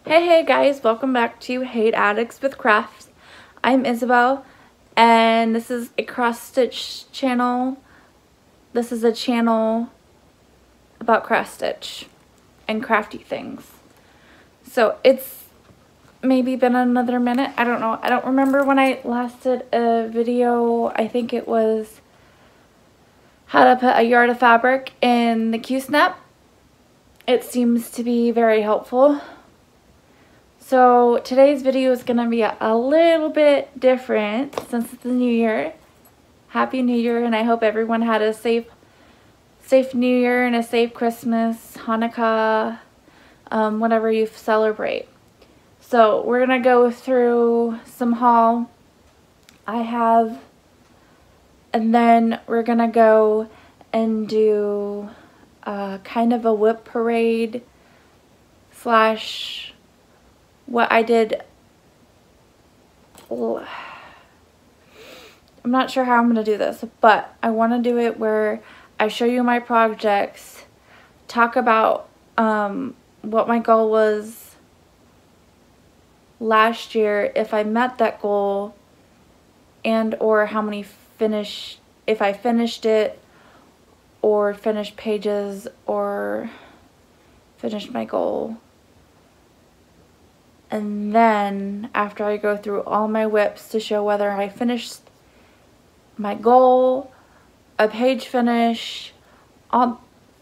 Hey guys, welcome back to Hate Addicts with Crafts. I'm Isabel and this is a cross stitch channel. This is a channel about cross stitch and crafty things. So it's maybe been another minute. I don't know. I don't remember when I last did a video. I think it was how to put a yard of fabric in the Q-snap. It seems to be very helpful. So today's video is going to be a little bit different since it's the new year. Happy New Year, and I hope everyone had a safe New Year and a safe Christmas, Hanukkah, whatever you celebrate. So we're going to go through some haul I have, and then we're going to go and do kind of a WIP parade slash what I did. I'm not sure how I'm going to do this, but I want to do it where I show you my projects, talk about what my goal was last year, if I met that goal, and or how many if I finished it, or finished pages, or finished my goal. And then after I go through all my WIPs to show whether I finished my goal, a page finish on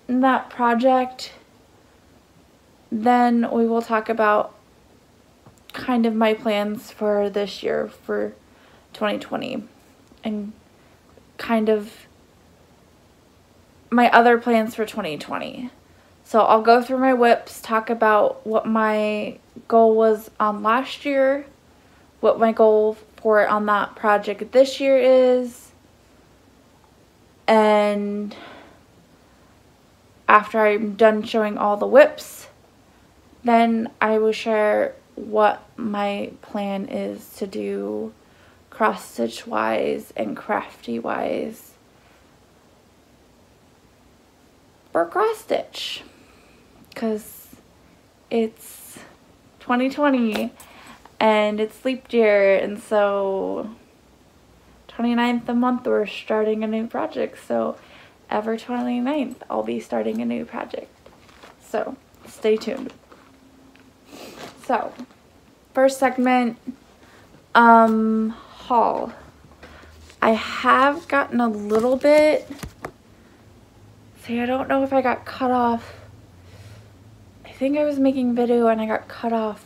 that project, then we will talk about kind of my plans for this year, for 2020, and kind of my other plans for 2020. So I'll go through my WIPs, talk about what my goal was on last year, what my goal for on that project this year is, and after I'm done showing all the WIPs, then I will share what my plan is to do cross stitch wise and crafty wise for cross stitch. Because it's 2020 and it's leap year, and so 29th a month we're starting a new project, so ever 29th I'll be starting a new project, so stay tuned. So first segment, haul. I have gotten a little bit, see, I don't know if I got cut off. I think I was making video and I got cut off.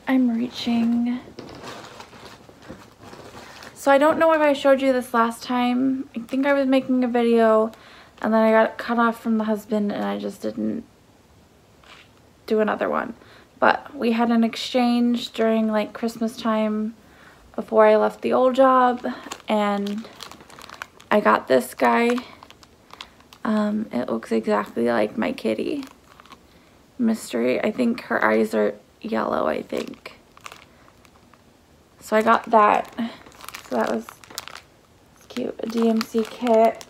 I'm reaching. So I don't know if I showed you this last time. I think I was making a video and then I got cut off from the husband and I just didn't do another one. But we had an exchange during like Christmas time before I left the old job, and I got this guy. It looks exactly like my kitty, Mystery. I think her eyes are yellow, I think. So I got that. So that was cute. A DMC kit.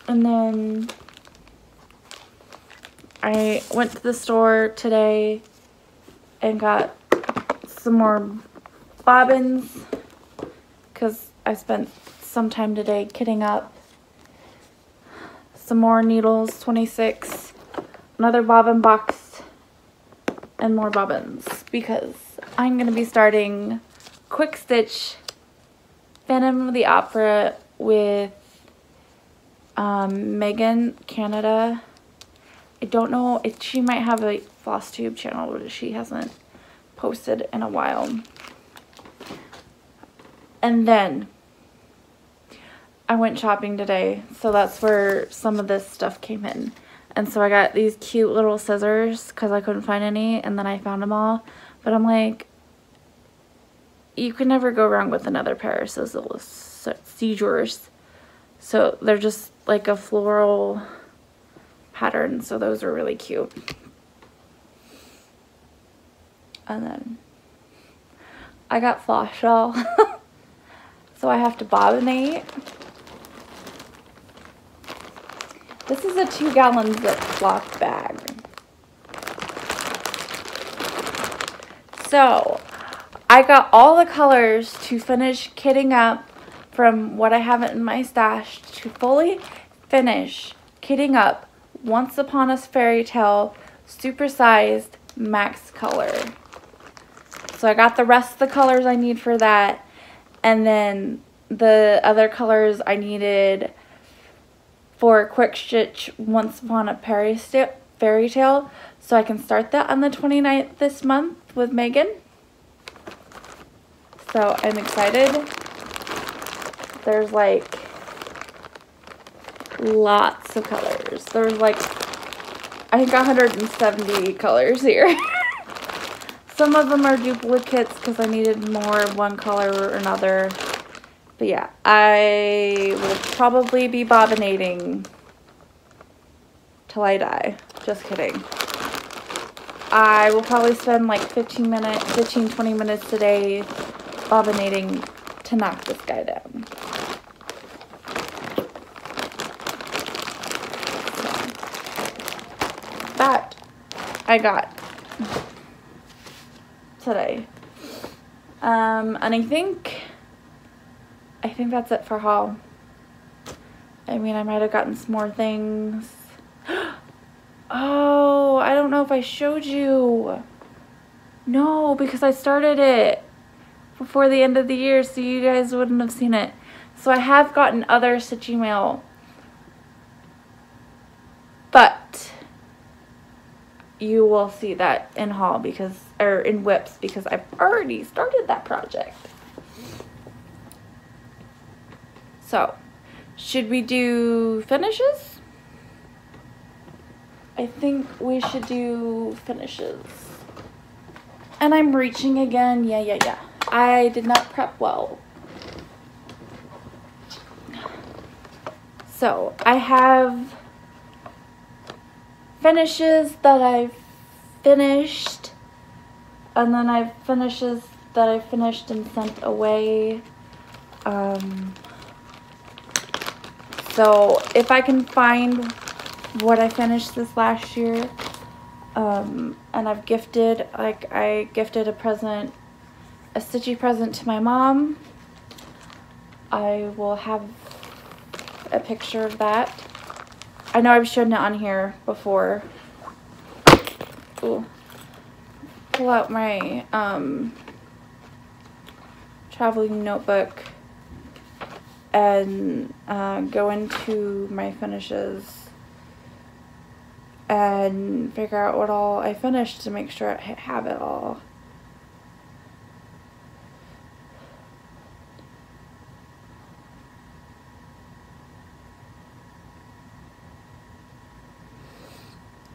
And then I went to the store today and got some more bobbins because I spent some time today kitting up. Some more needles, 26, another bobbin box, and more bobbins because I'm going to be starting Quick Stitch Phantom of the Opera with Megan Canada. I don't know if she might have a Flosstube channel, but she hasn't posted in a while. And then I went shopping today, so that's where some of this stuff came in. And so I got these cute little scissors because I couldn't find any, and then I found them all. But I'm like, you can never go wrong with another pair of scissors. So they're just like a floral pattern, so those are really cute. And then I got floss shawl, so I have to bobbinate. This is a 2-gallon Ziploc bag. So, I got all the colors to finish kitting up from what I have in my stash to fully finish kitting up Once Upon a Fairy Tale supersized max color. So I got the rest of the colors I need for that, and then the other colors I needed for Quick Stitch Once Upon a Fairy Tale, so I can start that on the 29th this month with Megan. So I'm excited. There's like lots of colors. There's like, I think 170 colors here. Some of them are duplicates because I needed more of one color or another. But yeah, I will probably be bobbinating till I die. Just kidding. I will probably spend like 20 minutes a day bobbinating to knock this guy down. So, that I got today. And I think that's it for haul. I mean, I might have gotten some more things. Oh, I don't know if I showed you. No, because I started it before the end of the year, so you guys wouldn't have seen it. So I have gotten other stitchy mail, but you will see that in haul or in WIPs, because I've already started that project. So, should we do finishes? I think we should do finishes. And I'm reaching again. Yeah. I did not prep well. So, I have finishes that I've finished, and then I have finishes that I finished and sent away. So if I can find what I finished this last year, and I've gifted, like I gifted a stitchy present to my mom, I will have a picture of that. I know I've shown it on here before. Ooh. Pull out my traveling notebook and go into my finishes and figure out what all I finished to make sure I have it all.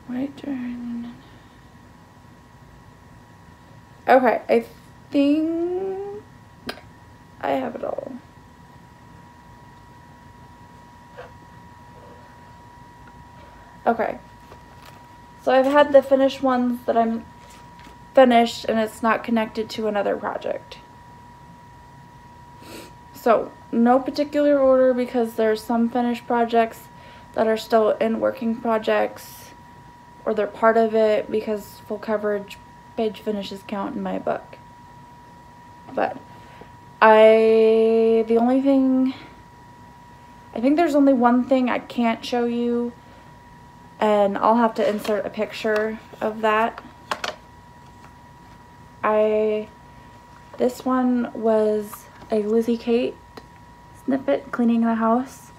Right turn. Okay, I think I have it all. Okay, so I've had the finished ones that I'm finished, and it's not connected to another project. So no particular order, because there's some finished projects that are still in working projects, or they're part of it because full coverage page finishes count in my book. But I think there's only one thing I can't show you, and I'll have to insert a picture of that. This one was a Lizzie Kate snippet, cleaning the house,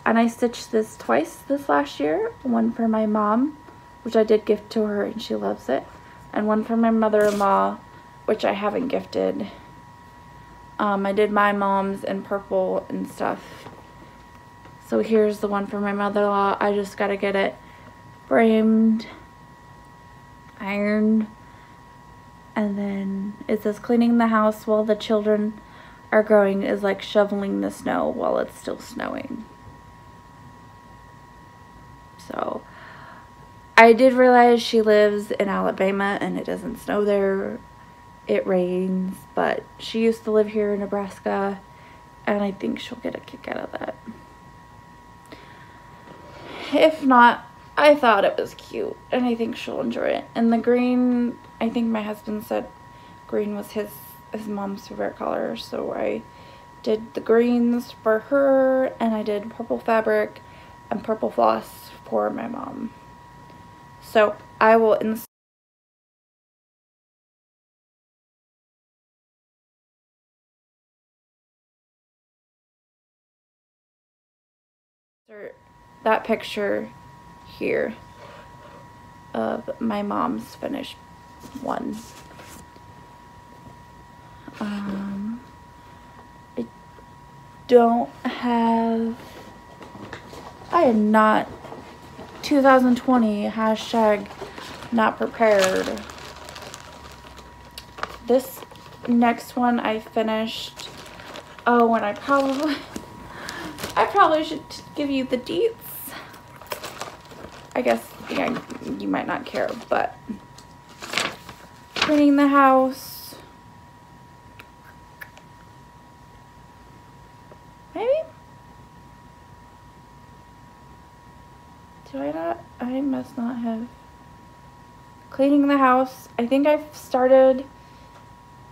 and I stitched this twice this last year. One for my mom, which I did gift to her and she loves it, and one for my mother-in-law, which I haven't gifted. I did my mom's in purple and stuff. So here's the one for my mother-in-law. I just gotta get it framed, ironed, and then it says cleaning the house while the children are growing is like shoveling the snow while it's still snowing. So I did realize she lives in Alabama and it doesn't snow there. It rains, but she used to live here in Nebraska, and I think she'll get a kick out of that. if not, I thought it was cute, and I think she'll enjoy it. And the green, I think my husband said green was his mom's favorite color, so I did the greens for her, and I did purple fabric and purple floss for my mom. So I will insert that picture here of my mom's finished one. I don't have, I am not 2020 hashtag not prepared. This next one I finished, oh, and I probably should give you the deets. I guess, yeah, you might not care, but cleaning the house, maybe? Do I not? I must not have. Cleaning the house. I think I've started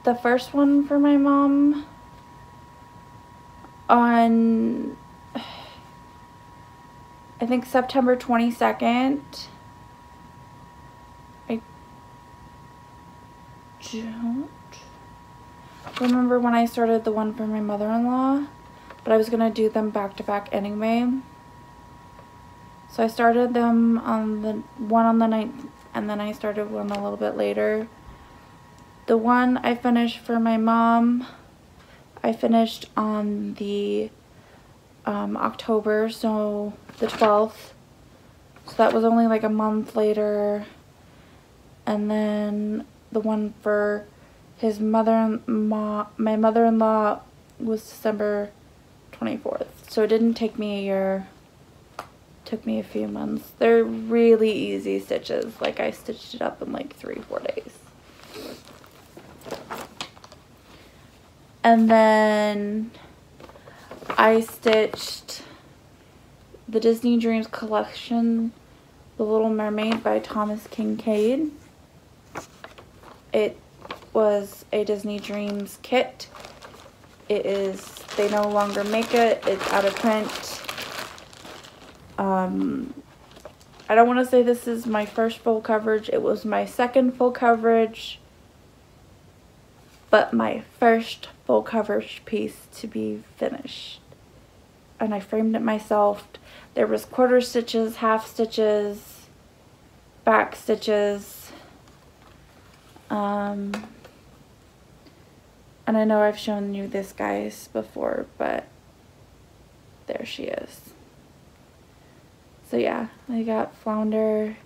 the first one for my mom on, I think, September 22nd. I don't remember when I started the one for my mother-in-law, but I was gonna do them back to back anyway. So I started them on the one on the 9th, and then I started one a little bit later. The one I finished for my mom, I finished on the October, so the 12th. So that was only like a month later. And then the one for his my mother-in-law was December 24th. So it didn't take me a year. It took me a few months. They're really easy stitches. Like, I stitched it up in like 3-4 days. And then I stitched the Disney Dreams collection, The Little Mermaid by Thomas Kincaid. It was a Disney Dreams kit. It is, they no longer make it. It's out of print. I don't want to say this is my first full coverage. It was my second full coverage, but my first full coverage piece to be finished. And I framed it myself. There was quarter stitches, half stitches, back stitches. And I know I've shown you this, guys, before, but there she is. So yeah, I got Flounder.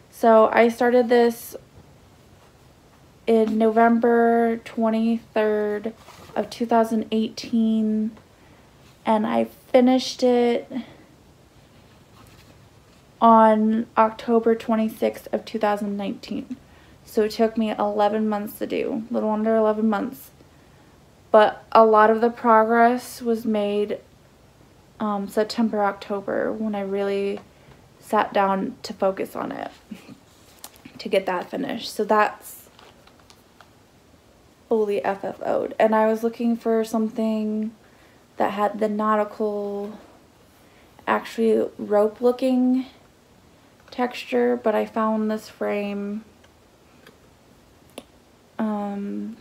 So I started this in November 23rd of 2018, and I finished it on October 26th of 2019. So it took me 11 months to do, a little under 11 months. But a lot of the progress was made September, October, when I really sat down to focus on it to get that finished. So that's fully FFO'd. And I was looking for something that had the nautical, actually rope looking texture, but I found this frame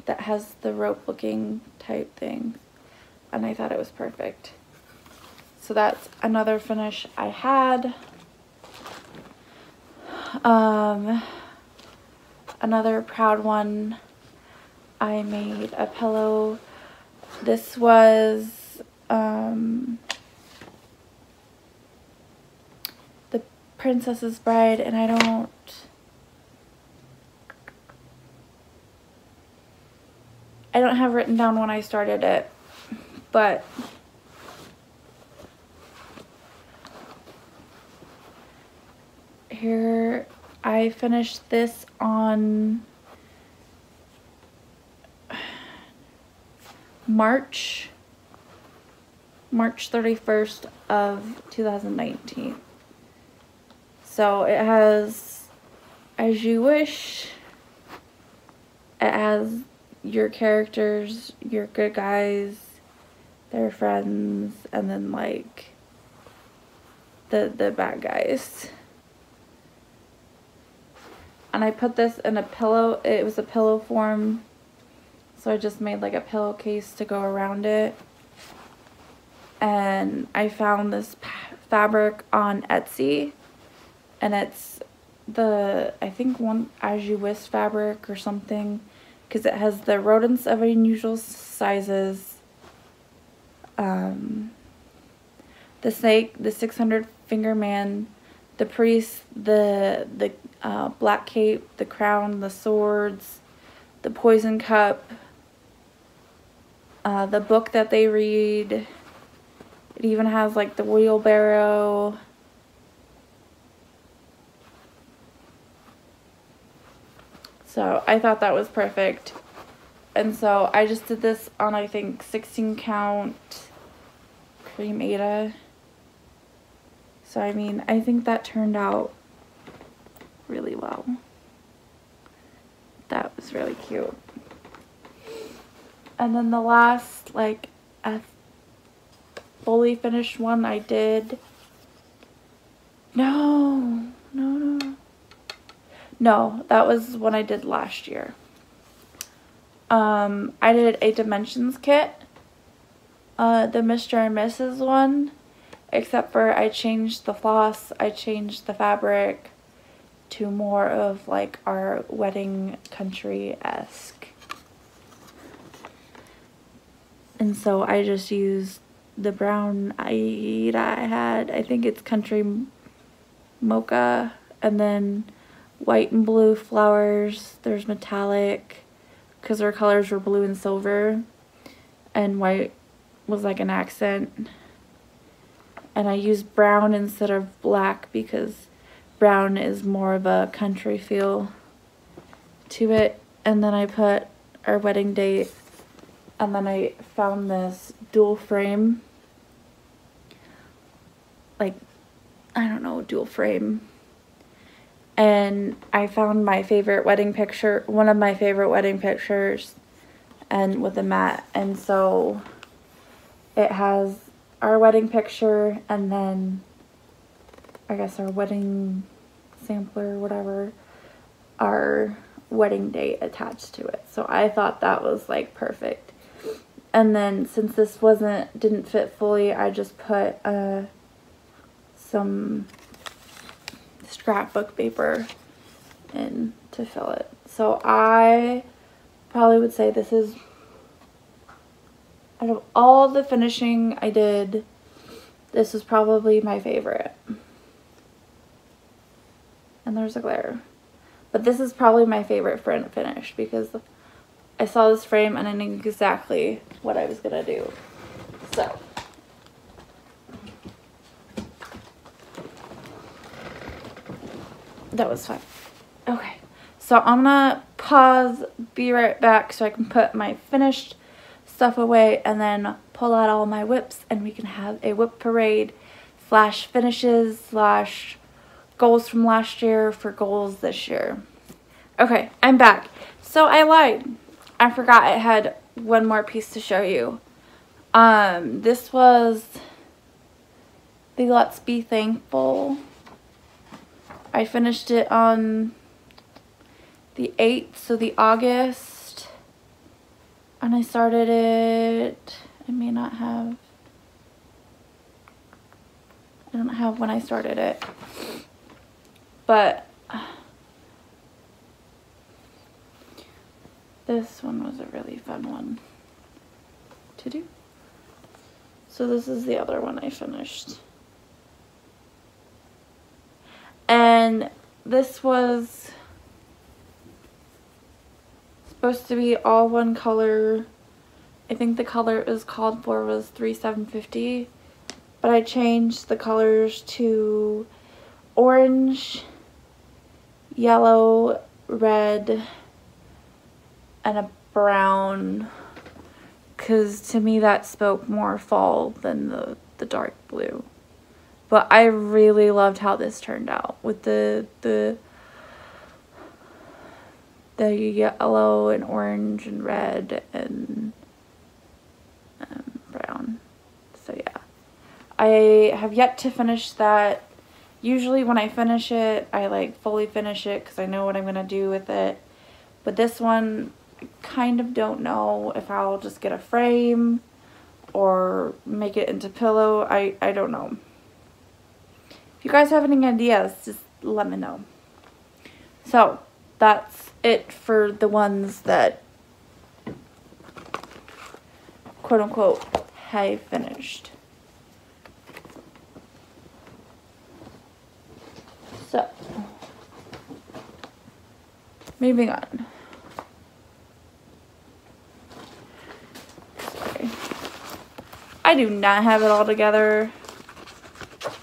that has the rope looking type thing, and I thought it was perfect. So that's another finish I had. Another proud one, I made a pillow. This was The Princess's Bride, and I don't have written down when I started it, but here I finished this on March 31st of 2019. So it has As You Wish. It has your characters, your good guys, their friends, and then like the bad guys. And I put this in a pillow. It was a pillow form, so I just made like a pillowcase to go around it. And I found this fabric on Etsy, and it's the, I think, one As You Wish fabric or something, because it has the rodents of unusual sizes, the snake, the 600 finger man, the priest, the black cape, the crown, the swords, the poison cup, the book that they read. It even has like the wheelbarrow. So I thought that was perfect. And so I just did this on, I think, 16 count cream Aida. So I mean, I think that turned out really well. That was really cute. And then the last, like, a fully finished one I did. No, that was one I did last year. I did a Dimensions kit, the Mr. and Mrs. one, except for I changed the floss, I changed the fabric to more of like our wedding country-esque. And so I just used the brown Aida I had, I think it's Country Mocha, and then white and blue flowers. There's metallic, because our colors were blue and silver, and white was like an accent. And I used brown instead of black because brown is more of a country feel to it. And then I put our wedding date, and then I found this dual frame, like, I don't know, dual frame. And I found my favorite wedding picture, one of my favorite wedding pictures, and with a mat. And so it has our wedding picture, and then I guess our wedding sampler, whatever, our wedding date attached to it. So I thought that was like perfect. And then since this didn't fit fully, I just put some scrapbook paper in to fill it. So I probably would say this is, out of all the finishing I did, this is probably my favorite. And there's a glare. But this is probably my favorite finish because I saw this frame and I knew exactly what I was going to do. So that was fun. Okay, so I'm gonna pause, be right back so I can put my finished stuff away and then pull out all my WIPs, and we can have a WIP parade / finishes / goals from last year for goals this year. Okay, I'm back. So I lied. I forgot I had one more piece to show you. This was the Let's Be Thankful. I finished it on the 8th, so the August, and I started it, I don't have when I started it, but this one was a really fun one to do. So this is the other one I finished. And this was supposed to be all one color. I think the color it was called for was 3750, but I changed the colors to orange, yellow, red, and a brown, because to me that spoke more fall than the dark blue. But I really loved how this turned out with the yellow and orange and red and brown. So yeah, I have yet to finish that. Usually when I finish it, I like fully finish it because I know what I'm going to do with it. But this one, I kind of don't know if I'll just get a frame or make it into pillow. I don't know. If you guys have any ideas, just let me know. So that's it for the ones that quote unquote have finished. So moving on. Sorry. I do not have it all together,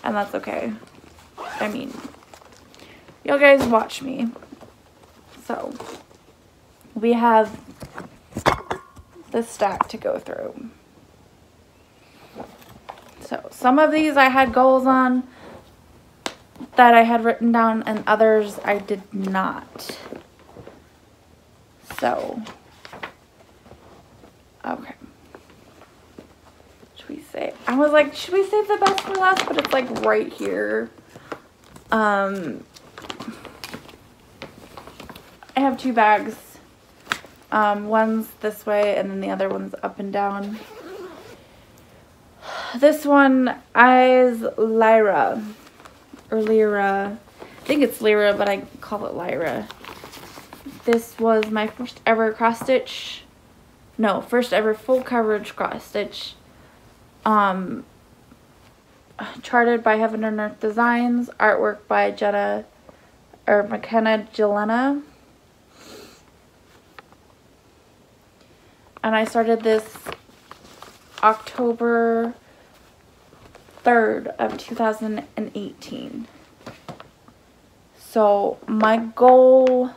and that's okay. I mean, you guys watch me. So we have this stack to go through. So some of these I had goals on that I had written down, and others I did not. So, okay. Should we say, I was like, should we save the best for last? But it's like right here. I have two bags. One's this way and then the other one's up and down. This one is Lyra. Or Lyra. I think it's Lyra, but I call it Lyra. This was my first ever cross stitch. No, first ever full coverage cross stitch. Charted by Heaven and Earth Designs. Artwork by McKenna Jelena. And I started this October 3rd of 2018. So my goal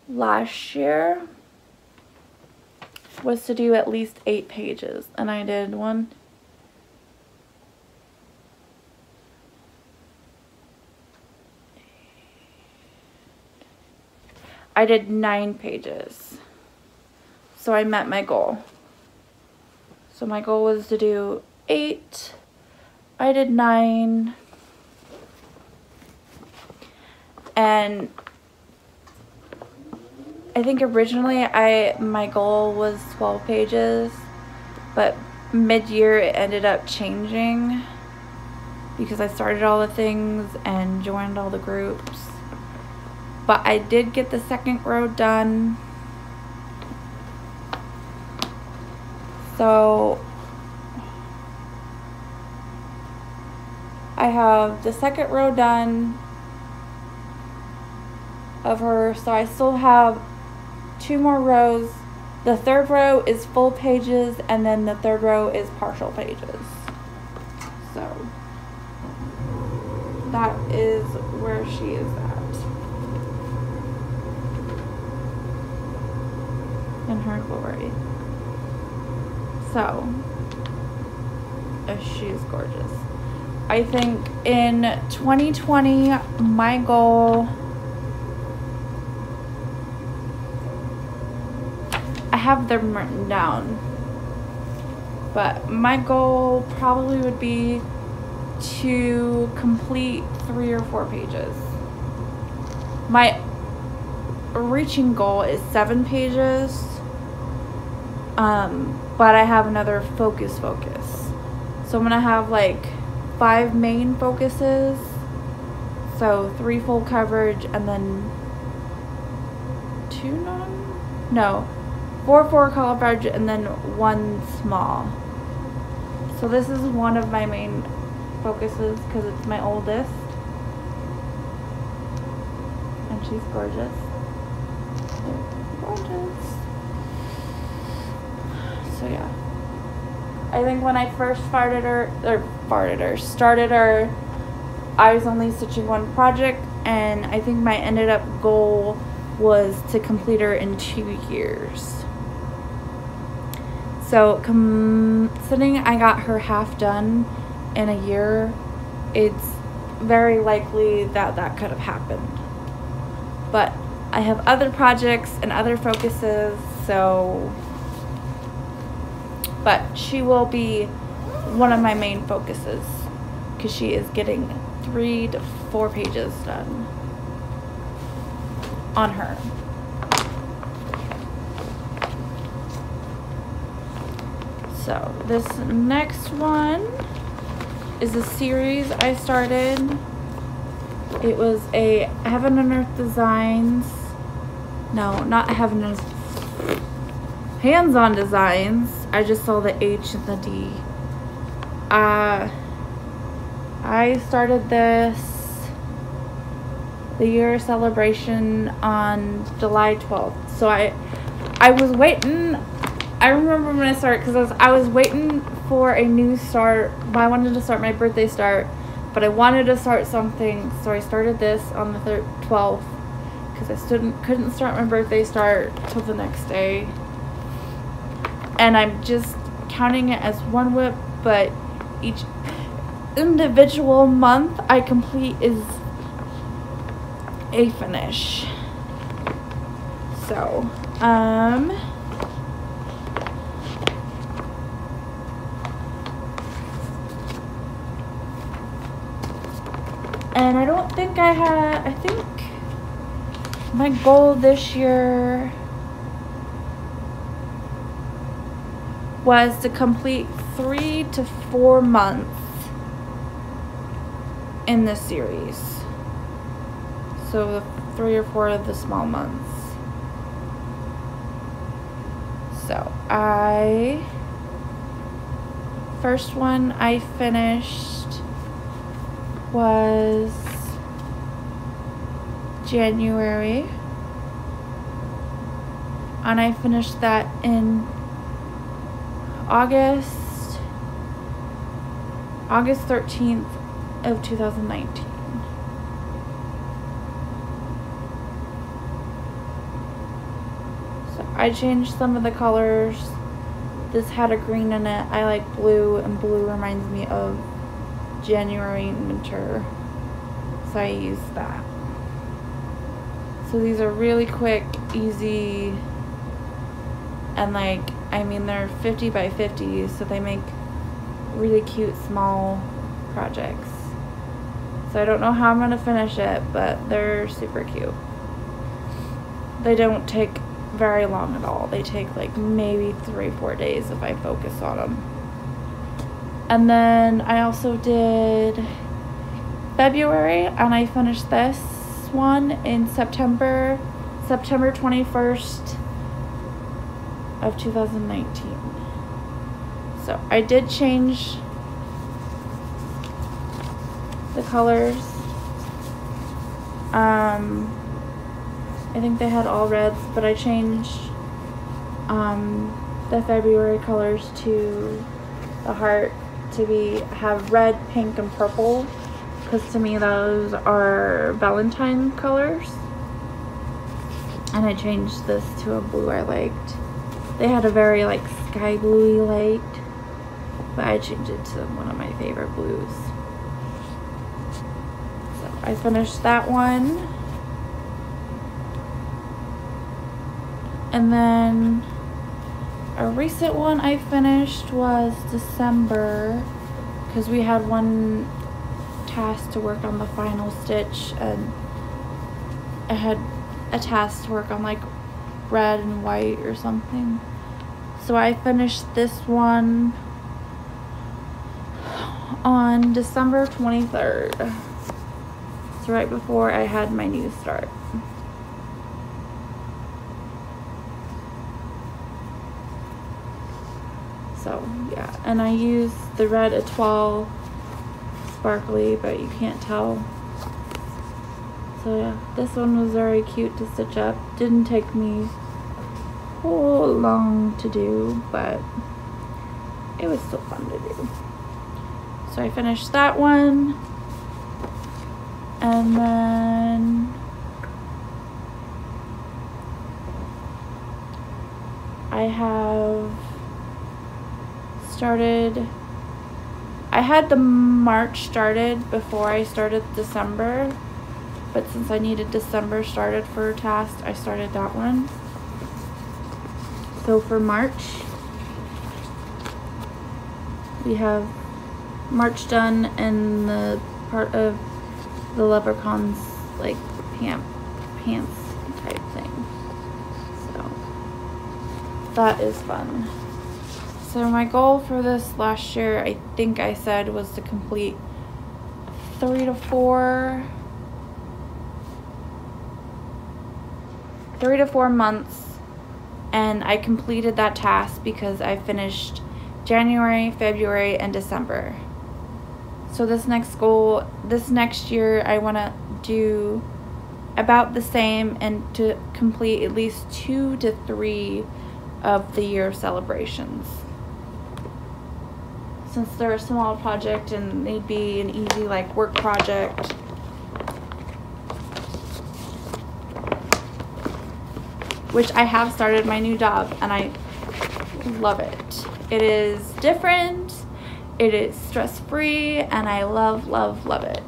last year was to do at least 8 pages, and I did one. I did 9 pages. So I met my goal. So my goal was to do 8. I did 9. And I think originally my goal was 12 pages, but mid-year it ended up changing because I started all the things and joined all the groups. But I did get the second row done. So I have the second row done of her, so I still have 2 more rows. The third row is full pages, and then the third row is partial pages. So that is where she is at in her glory. So she is gorgeous. I think in 2020 my goal, I have them written down, but my goal probably would be to complete 3 or 4 pages. My reaching goal is 7 pages, but I have another focus. So I'm gonna have like 5 main focuses, so 3 full coverage and then 4 full coverage and then 1 small. So this is one of my main focuses because it's my oldest, and she's gorgeous. So yeah, I think when I first started her, I was only stitching 1 project, and I think my ended up goal was to complete her in 2 years. So considering I got her half done in a year, it's very likely that that could have happened. But I have other projects and other focuses, so, but she will be one of my main focuses because she is getting 3 to 4 pages done on her. So this next one is a series I started. It was a Heaven and Earth Designs. No, not Heaven and Earth. Hands-on Designs. I just saw the H and the D. I started this, the year celebration, on July 12th. So I was waiting. I remember when I started because I was waiting for a new start. But I wanted to start my birthday start, but I wanted to start something, so I started this on the 12th because I couldn't start my birthday start till the next day. And I'm just counting it as one WIP, but each individual month I complete is a finish. So, and I don't think I think my goal this year was to complete 3 to 4 months in this series. So 3 or 4 of the small months. So first one I finished was January, and I finished that in August 13th of 2019. So I changed some of the colors. This had a green in it. I like blue, and blue reminds me of January and winter, so I used that. So these are really quick, easy, and like, I mean, they're 50 by 50, so they make really cute small projects. So I don't know how I'm gonna finish it, but they're super cute. They don't take very long at all. They take like maybe 3-4 days if I focus on them. And then I also did February, and I finished this one in September 21st of 2019. So I did change the colors. I think they had all reds, but I changed the February colors to the heart to have red, pink, and purple, because to me those are Valentine colors. And I changed this to a blue I liked. They had a very like sky bluey light, but I changed it to one of my favorite blues. So I finished that one, and then a recent one I finished was December, because we had one task to work on the final stitch, and I had a task to work on like red and white or something. So I finished this one on December 23rd. So right before I had my new start. So yeah, and I used the red Etoile sparkly, but you can't tell. So yeah, this one was very cute to stitch up. Didn't take me whole long to do, but it was still fun to do. So I finished that one, and then I have started, I had the March started before I started December, but since I needed December started for a task, I started that one. So for March, we have March done and the part of the leprechaun's like pants type thing. So that is fun. So my goal for this last year, I think I said, was to complete 3 to 4 months, and I completed that task because I finished January, February, and December. So this next year, I want to do about the same and to complete at least 2 to 3 of the year celebrations. Since they're a small project and they'd be an easy like work project. Which I have started my new job and I love it. It is different, it is stress-free, and I love, love, love it.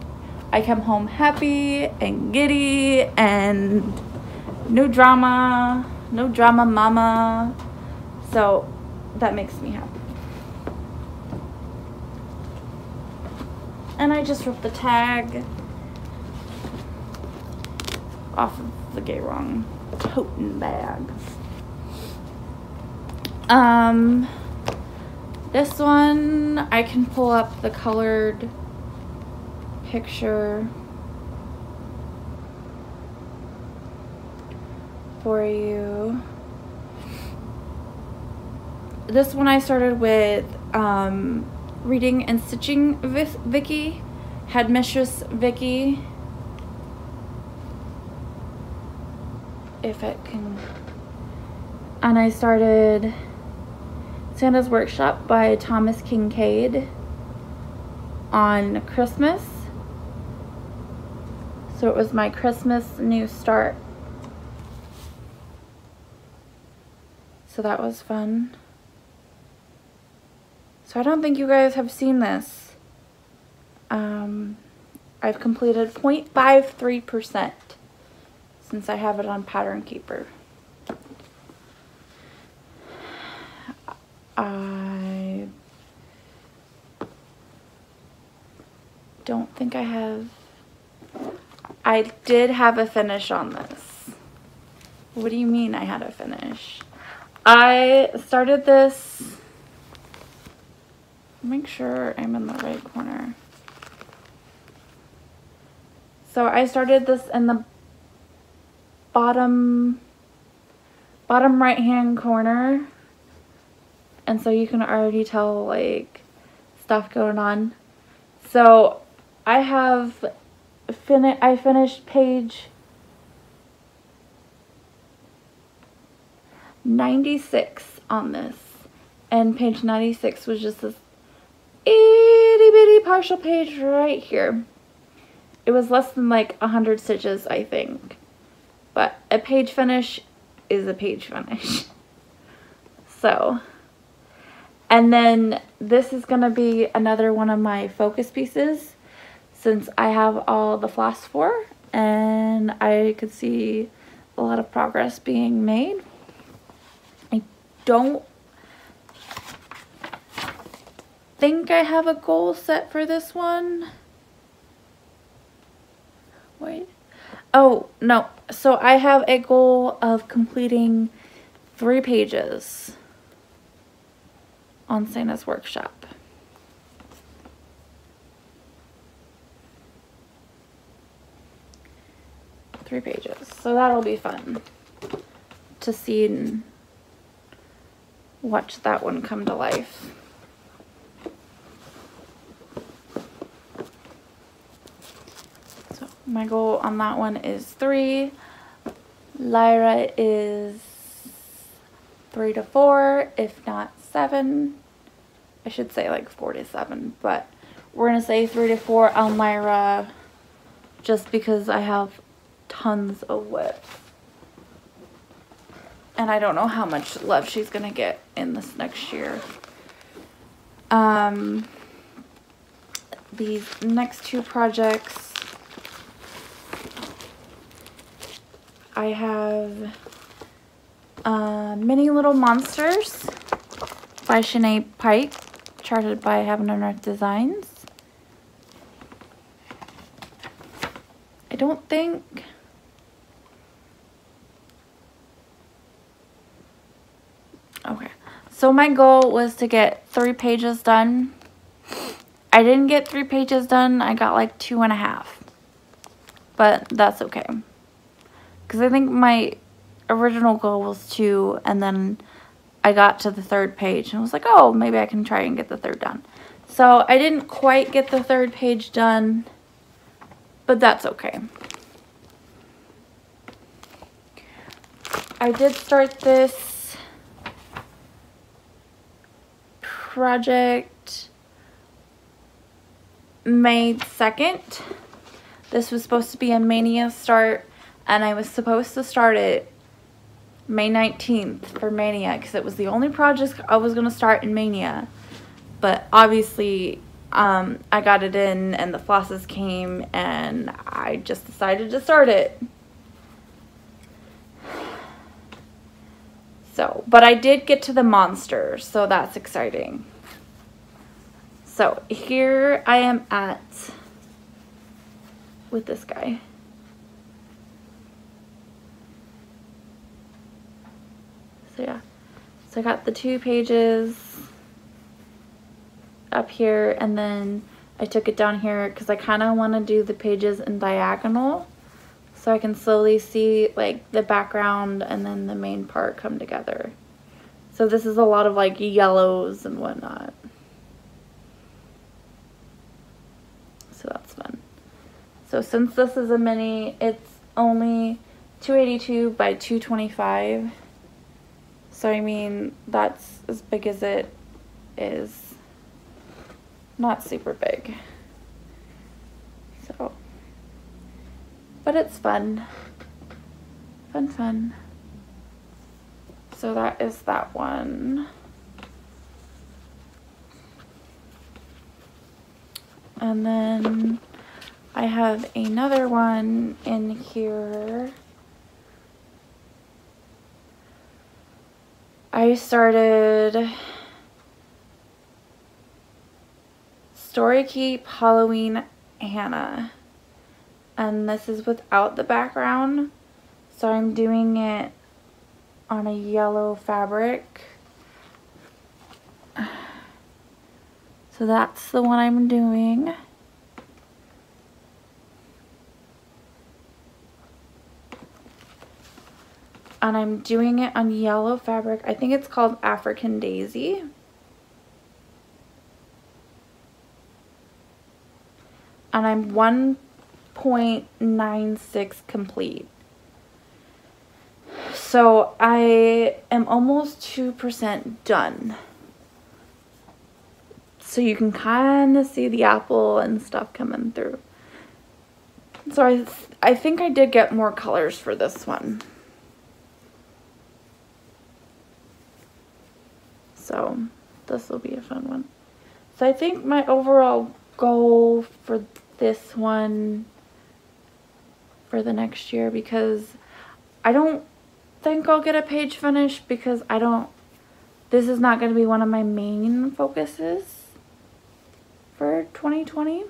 I come home happy and giddy and no drama mama. So that makes me happy. And I just ripped the tag off of the Gay Wrong toting bag. This one, I can pull up the colored picture for you. This one I started with Reading and Stitching Vicky, Headmistress Vicky. If it can. And I started Santa's Workshop by Thomas Kincaid on Christmas. So it was my Christmas new start. So that was fun. So I don't think you guys have seen this. I've completed 0.53% since I have it on Pattern Keeper. I don't think I have. I did have a finish on this. What do you mean I had a finish? I started this. Make sure I'm in the right corner. So I started this in the bottom right hand corner, and so you can already tell like stuff going on. So I finished page 96 on this, and page 96 was just this itty bitty partial page right here. It was less than like 100 stitches, I think, but a page finish is a page finish. So, and then this is gonna be another one of my focus pieces since I have all the floss for, and I could see a lot of progress being made. I don't think I have a goal set for this one. Wait. Oh, no. So I have a goal of completing 3 pages on Santa's Workshop. Three pages. So that'll be fun to see and watch that one come to life. My goal on that one is 3. Lyra is 3 to 4, if not 7. I should say like 4 to 7, but we're going to say 3 to 4 on Lyra just because I have tons of WIP. And I don't know how much love she's going to get in this next year. These next two projects, I have Mini Little Monsters by Sinead Pike, charted by Heaven and Earth Designs. I don't think... Okay, so my goal was to get 3 pages done. I didn't get 3 pages done. I got like 2.5. But that's okay. Because I think my original goal was 2, and then I got to the 3rd page and I was like, oh, maybe I can try and get the 3rd done. So I didn't quite get the 3rd page done, but that's okay. I did start this project May 2nd. This was supposed to be a Mania start, and I was supposed to start it May 19th for Mania because it was the only project I was going to start in Mania. But obviously, I got it in and the flosses came and I just decided to start it. So, but I did get to the monsters, so that's exciting. So here I am at with this guy. So yeah, so I got the 2 pages up here, and then I took it down here because I kind of want to do the pages in diagonal so I can slowly see like the background and then the main part come together. So this is a lot of like yellows and whatnot. So that's fun. So since this is a mini, it's only 282 by 225. So I mean, that's as big as it is. Not super big. So, but it's fun. Fun. So that is that one. And then I have another one in here. I started Story Keep Halloween Hannah, and this is without the background, so I'm doing it on a yellow fabric. So that's the one I'm doing. And I'm doing it on yellow fabric. I think it's called African Daisy. And I'm 1.96 complete. So I am almost 2% done. So you can kind of see the apple and stuff coming through. So I think I did get more colors for this one. So this will be a fun one. So I think my overall goal for this one for the next year, because I don't think I'll get a page finished because this is not going to be one of my main focuses for 2020.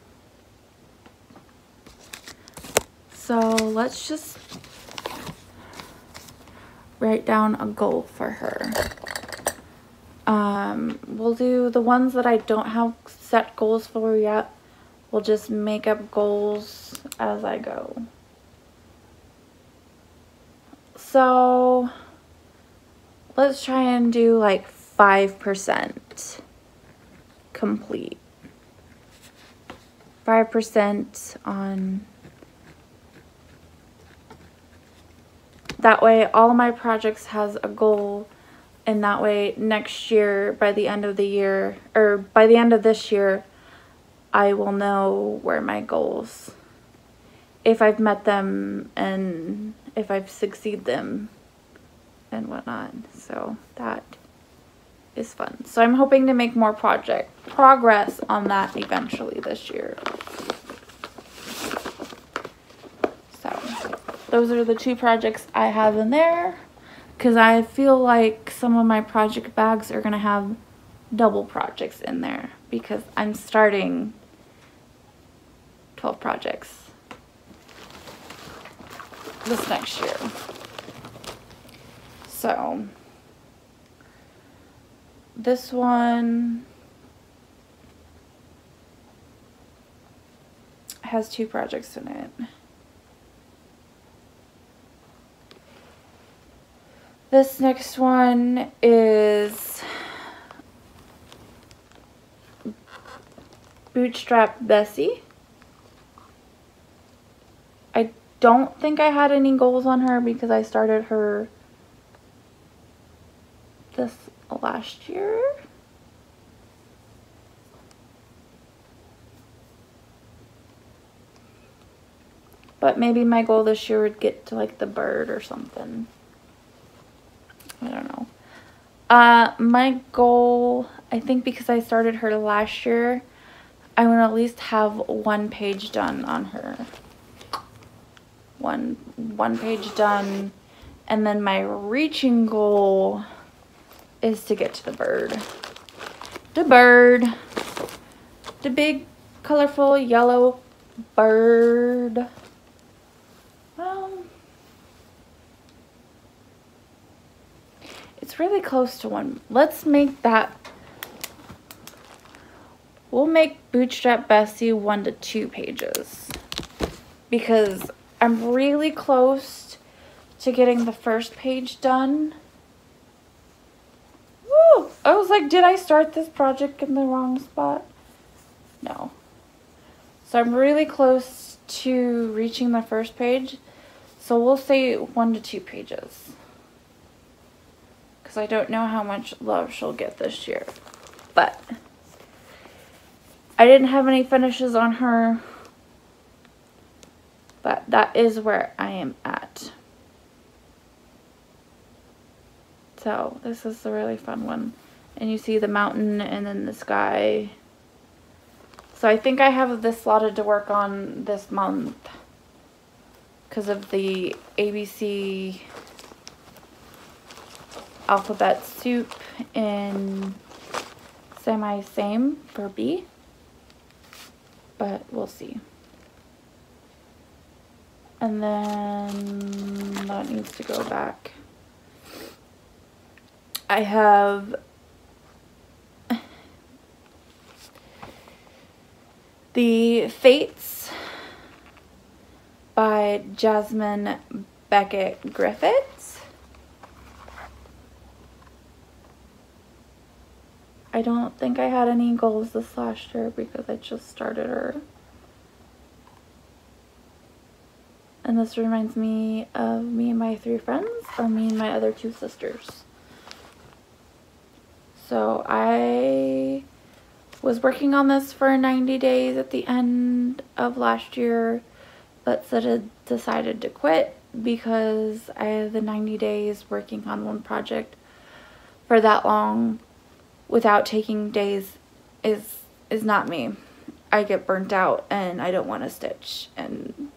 So let's just write down a goal for her. We'll do the ones that I don't have set goals for yet. We'll just make up goals as I go. So let's try and do like 5% complete. 5% on. That way all my projects has a goal, and that way next year, by the end of the year, or by the end of this year, I will know where my goals, if I've met them and if I've succeeded them and whatnot. So that is fun. So I'm hoping to make more progress on that eventually this year. So those are the 2 projects I have in there, because I feel like some of my project bags are going to have double projects in there because I'm starting 12 projects this next year. So this one has 2 projects in it. This next one is Bootstrap Bessie. I don't think I had any goals on her because I started her this last year. But maybe my goal this year would get to like the bird or something. I don't know. My goal, I think because I started her last year, I want to at least have 1 page done on her. One page done. And then my reaching goal is to get to the bird. The bird. The big, colorful, yellow bird. It's really close to 1. Let's make that. We'll make Bootstrap Bessie 1 to 2 pages. Because I'm really close to getting the first page done. Woo! I was like, did I start this project in the wrong spot? No. So I'm really close to reaching the first page. So we'll say 1 to 2 pages. Because I don't know how much love she'll get this year. But I didn't have any finishes on her. But that is where I am at. So this is a really fun one. And you see the mountain and then the sky. So I think I have this slotted to work on this month because of the ABC alphabet soup in semi-same for B. But we'll see. And then that needs to go back. I have the Fates by Jasmine Beckett Griffiths. I don't think I had any goals this last year because I just started her. And this reminds me of me and my 3 friends, or me and my other 2 sisters. So I was working on this for 90 days at the end of last year, but decided to quit because I had the 90 days working on one project for that long without taking days is not me. I get burnt out and I don't want to stitch and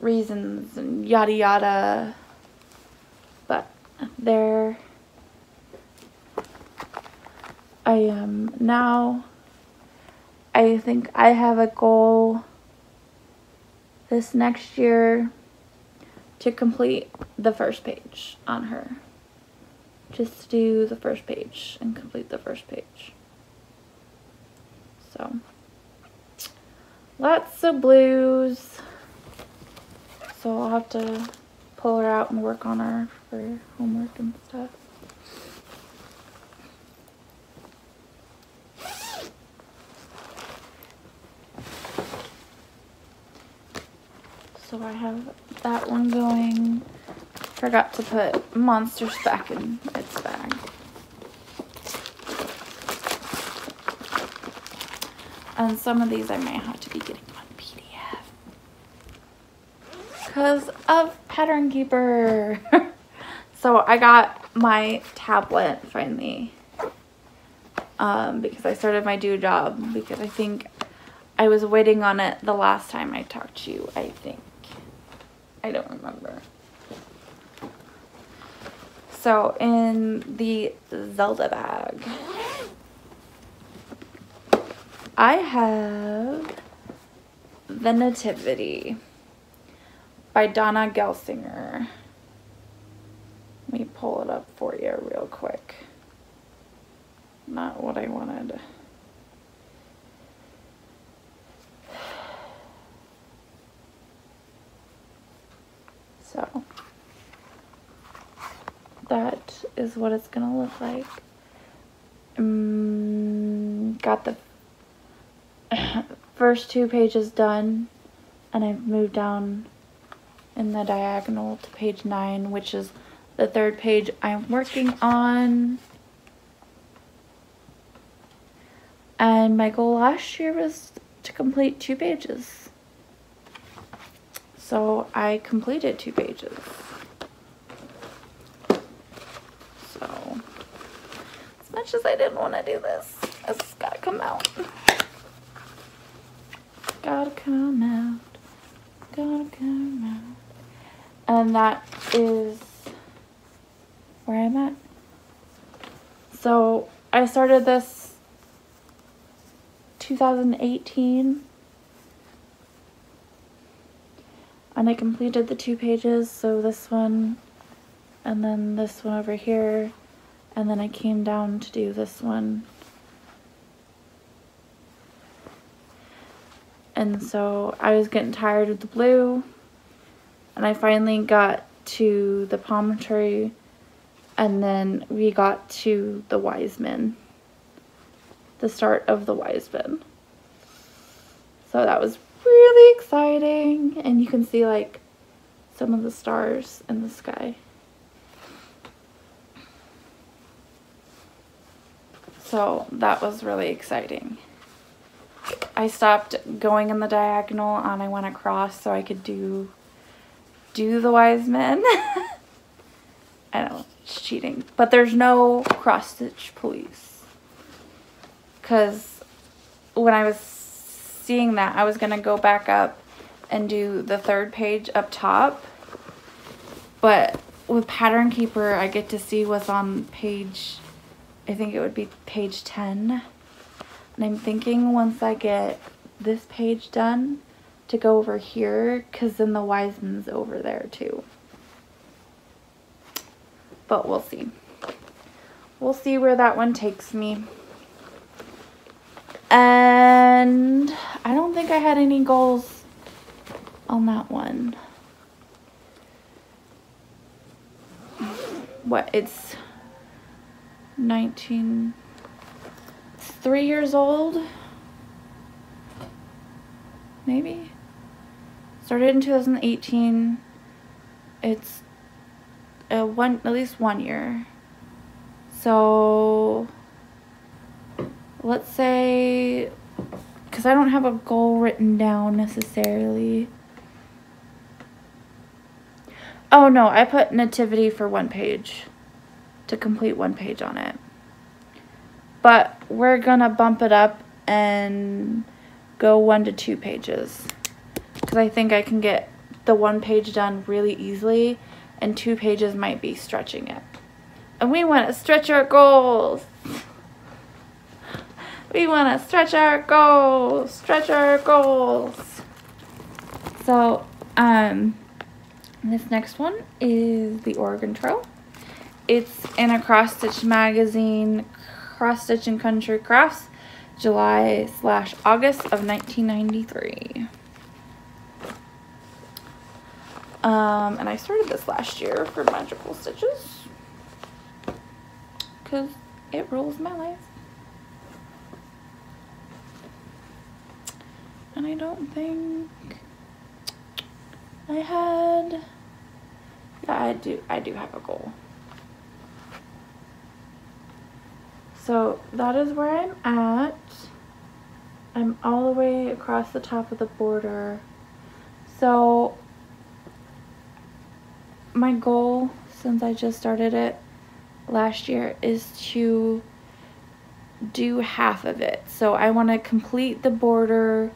reasons and yada yada. But there I am now. I think I have a goal this next year to complete the first page on her. Just do the first page and complete the first page. So, lots of blues. So I'll have to pull her out and work on her for homework and stuff. So I have that one going. Forgot to put Monsters back in its bag. And some of these I may have to be getting on PDF. Because of Pattern Keeper. So I got my tablet finally. because I started my new job, because I think I was waiting on it the last time I talked to you, I think. I don't remember. So in the Zelda bag, I have The Nativity by Donna Gelsinger. Let me pull it up for you real quick. Not what I wanted. So that is what it's gonna look like. Got the first 2 pages done, and I've moved down in the diagonal to page 9, which is the 3rd page I'm working on. And my goal last year was to complete 2 pages. So I completed 2 pages. So, as much as I didn't want to do this, it's gotta come out. Gotta come out. Gotta come out. And that is where I'm at. So I started this 2018, and I completed the 2 pages, so this one and then this one over here, and then I came down to do this one. And so I was getting tired of the blue, and I finally got to the palm tree, and then we got to the wise men, the start of the wise men. So that was really exciting, and you can see like some of the stars in the sky. So that was really exciting. I stopped going in the diagonal and I went across so I could do the wise men. I know, it's cheating. But there's no cross stitch, please. Because when I was seeing that, I was going to go back up and do the 3rd page up top. But with Pattern Keeper, I get to see what's on page, I think it would be page 10. And I'm thinking once I get this page done to go over here, because then the wise man's over there too. But we'll see. We'll see where that one takes me. And I don't think I had any goals on that one. What, it's 19, it's 3 years old, maybe? Started in 2018. It's at least 1 year. So let's say, because I don't have a goal written down necessarily. Oh no, I put nativity for 1 page, to complete 1 page on it. But we're gonna bump it up and go 1 to 2 pages. Because I think I can get the 1 page done really easily, and 2 pages might be stretching it. And we want to stretch our goals. We want to stretch our goals. Stretch our goals. So, this next one is the Oregon Trail. It's in a cross stitch magazine, Cross Stitch and Country Crafts, July/August of 1993. And I started this last year for Magical Stitches because it rules my life. And I don't think I had, yeah, I do have a goal. So that is where I'm at. I'm all the way across the top of the border. So my goal, since I just started it last year, is to do half of it. So I want to complete the border,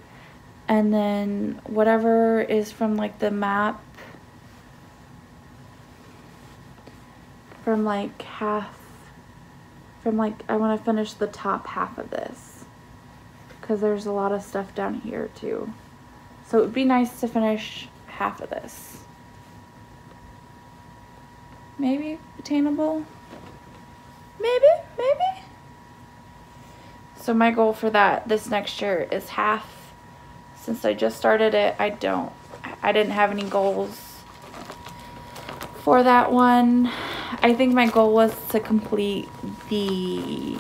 and then whatever is from like the map, from like half, from like, I want to finish the top half of this, because there's a lot of stuff down here too. So it would be nice to finish half of this. Maybe attainable? Maybe. So my goal for that this next year is half. Since I just started it, I didn't have any goals for that one. I think my goal was to complete the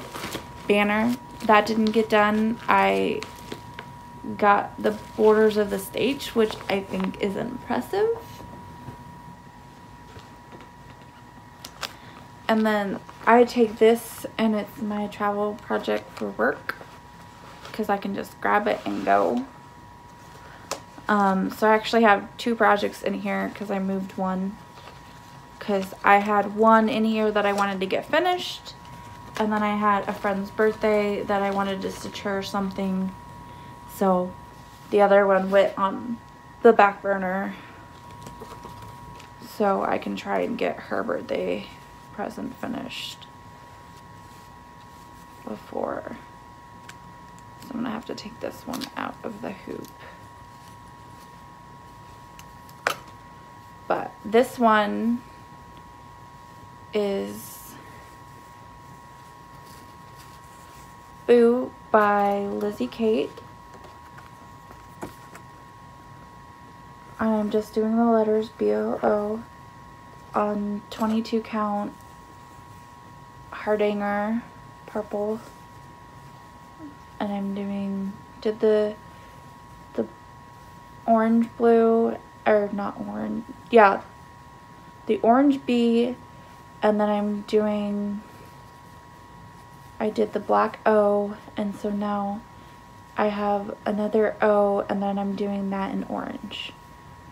banner. That didn't get done. I got the borders of the stage, which I think is impressive. And then I take this, and it's my travel project for work, because I can just grab it and go. So I actually have 2 projects in here because I moved one, because I had one in here that I wanted to get finished, and then I had a friend's birthday that I wanted to stitch her something, so the other one went on the back burner so I can try and get her birthday present finished before. So I'm gonna have to take this one out of the hoop. But this one is Boo by Lizzie Kate. I'm just doing the letters B-O-O on 22 count Hardanger purple, and I'm did the orange blue, or not orange, yeah, the orange B, and then I did the black O, and so now I have another O, and then I'm doing that in orange.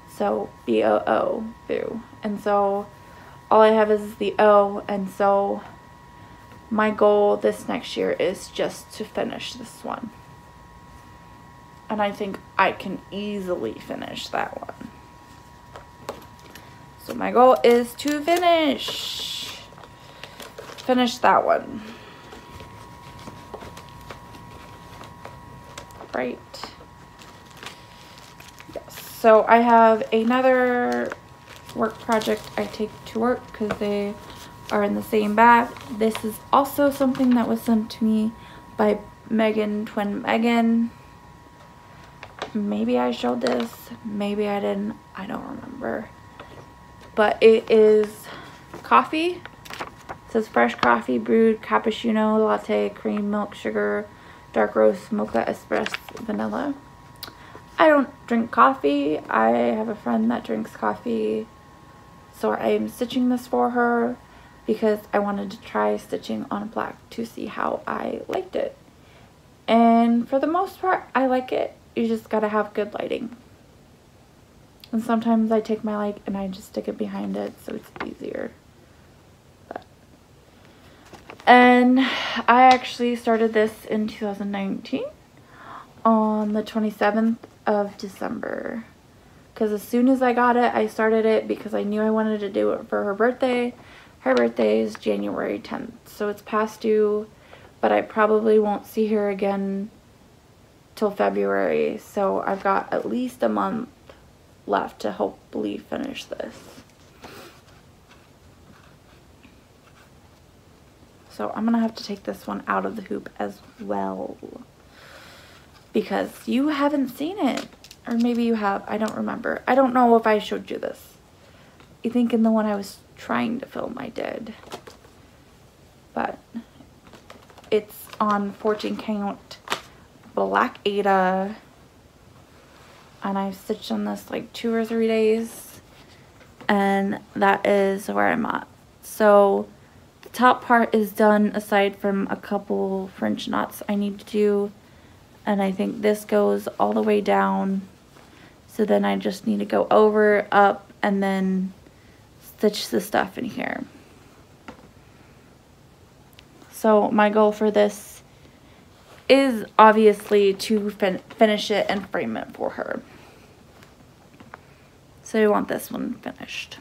So B-O-O, boo. And so all I have is the O, and so my goal this next year is just to finish this one. And I think I can easily finish that one. So my goal is to finish that one. Right. Yes. So I have another work project I take to work because they are in the same bag. This is also something that was sent to me by Megan, twin Megan. Maybe I showed this, maybe I didn't, I don't remember. But it is coffee. It says fresh coffee brewed cappuccino, latte, cream, milk, sugar, dark roast, mocha, espresso, vanilla. I don't drink coffee. I have a friend that drinks coffee, so I'm stitching this for her because I wanted to try stitching on black to see how I liked it. And for the most part, I like it. You just gotta have good lighting. And sometimes I take my light and I just stick it behind it so it's easier. And I actually started this in 2019 on the 27th of December. Because as soon as I got it, I started it because I knew I wanted to do it for her birthday. Her birthday is January 10th, so it's past due, but I probably won't see her again till February, so I've got at least a month left to hopefully finish this. So I'm gonna have to take this one out of the hoop as well because you haven't seen it, or maybe you have, I don't remember. I don't know if I showed you this. I think in the one I was trying to film I did, but it's on 14 count black Ada, and I've stitched on this like 2 or 3 days, and that is where I'm at. So the top part is done aside from a couple French knots I need to do, and I think this goes all the way down, so then I just need to go over, up, and then stitch the stuff in here. So my goal for this is obviously to finish it and frame it for her. So we want this one finished.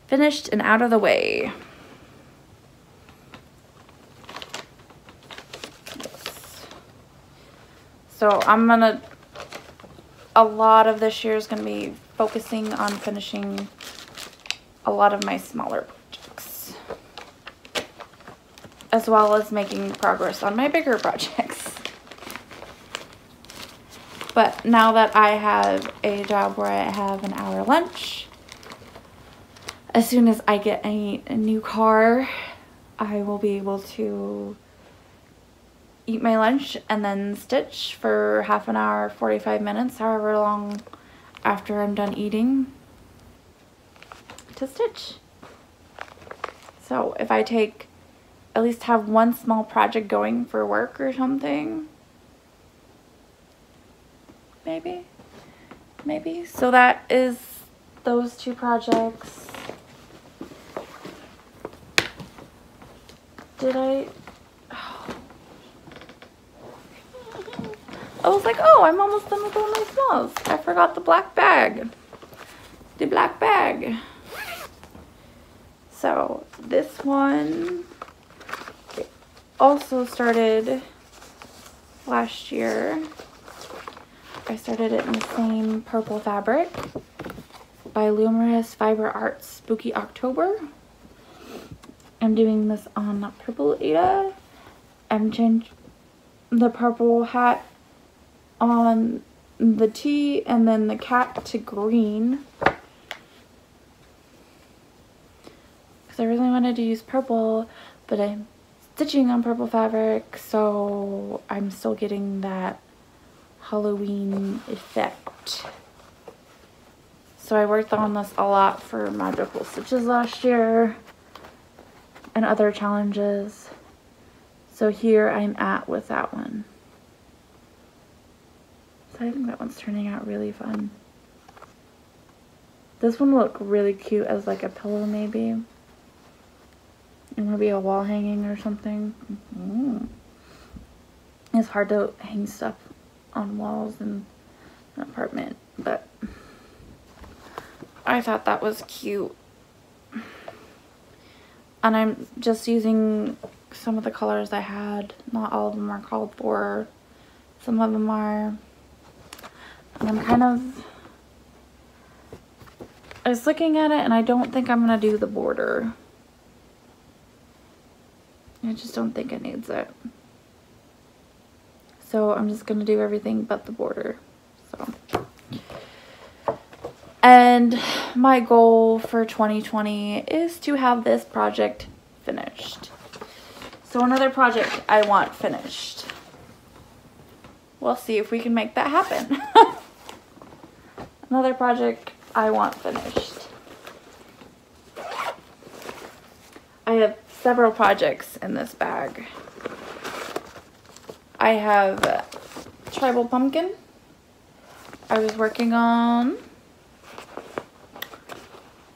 Finished and out of the way. Yes. So a lot of this year is gonna be focusing on finishing a lot of my smaller projects, as well as making progress on my bigger projects. But now that I have a job where I have an hour lunch, as soon as I get a new car, I will be able to eat my lunch and then stitch for half an hour, 45 minutes, however long after I'm done eating, to stitch. So if I take, at least have one small project going for work or something, maybe. So that is those two projects. I was like, oh, I'm almost done with all my smalls. I forgot the black bag. The black bag. So this one also started last year. I started it in the same purple fabric by Luminous Fiber Arts Spooky October. I'm doing this on Purple Ada. I'm changing the purple hat on the tee and then the cap to green, because I really wanted to use purple, but I'm stitching on purple fabric, so I'm still getting that Halloween effect. So I worked on this a lot for Magical Stitches last year and other challenges. So here I'm at with that one. So I think that one's turning out really fun. This one will look really cute as like a pillow maybe. And maybe a wall hanging or something. It's hard to hang stuff on walls in an apartment, but I thought that was cute. And I'm just using some of the colors I had. Not all of them are called for. Some of them are. And I was looking at it and I don't think I'm going to do the border. I just don't think it needs it. So I'm just going to do everything but the border. So. And my goal for 2020 is to have this project finished. So another project I want finished. We'll see if we can make that happen. Another project I want finished. I have several projects in this bag. I have Tribal Pumpkin. I'm working on.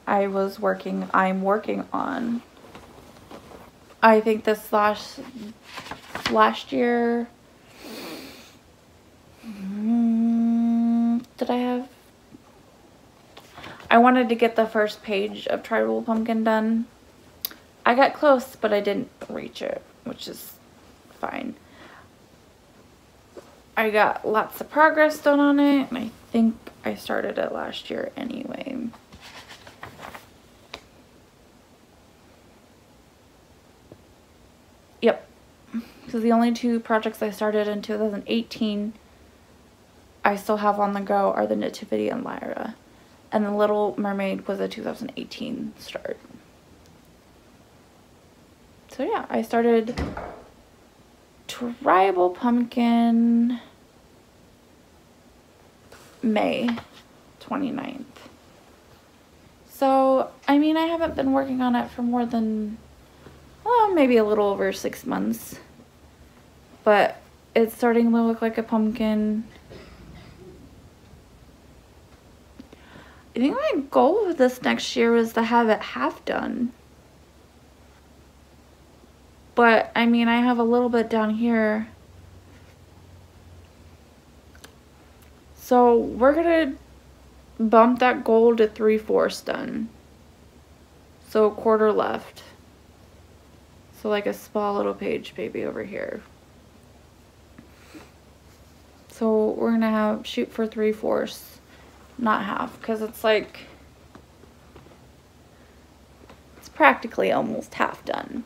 I think this last year, did I have? I wanted to get the first page of Tribal Pumpkin done. I got close, but I didn't reach it, which is fine. I got lots of progress done on it, and I think I started it last year anyway. Yep. So the only two projects I started in 2018 I still have on the go are the Nativity and Lyra. And the Little Mermaid was a 2018 start. So yeah, I started Tribal Pumpkin May 29th. So, I mean, I haven't been working on it for more than, well, maybe a little over 6 months. But it's starting to look like a pumpkin. I think my goal with this next year was to have it half done. But I mean, I have a little bit down here. So we're gonna bump that goal to 3/4 done. So a quarter left. So like a small little page maybe over here. So we're gonna shoot for 3/4, not half, because it's like, it's practically almost half done.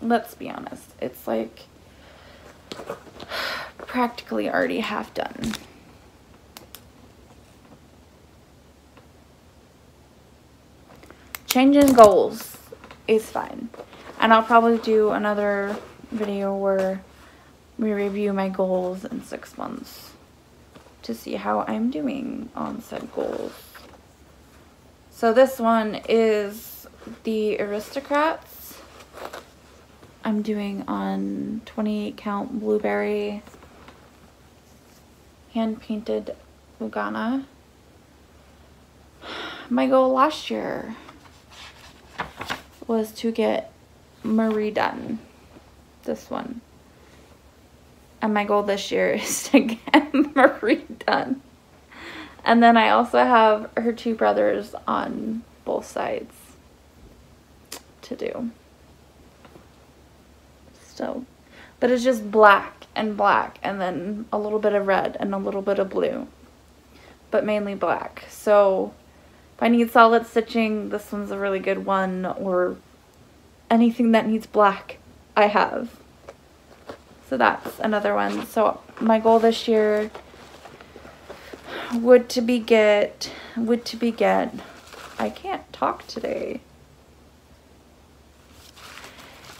Let's be honest, it's like practically already half done. Changing goals is fine. And I'll probably do another video where we review my goals in 6 months to see how I'm doing on said goals. So this one is the Aristocrats. I'm doing on 28 count blueberry hand painted Lugana. My goal last year was to get Marie done, this one. And my goal this year is to get Marie done. And then I also have her 2 brothers on both sides to do. So, but it's just black and black, and then a little bit of red and a little bit of blue, but mainly black. So if I need solid stitching, this one's a really good one, or anything that needs black, I have. So that's another one. So my goal this year would to be get, I can't talk today,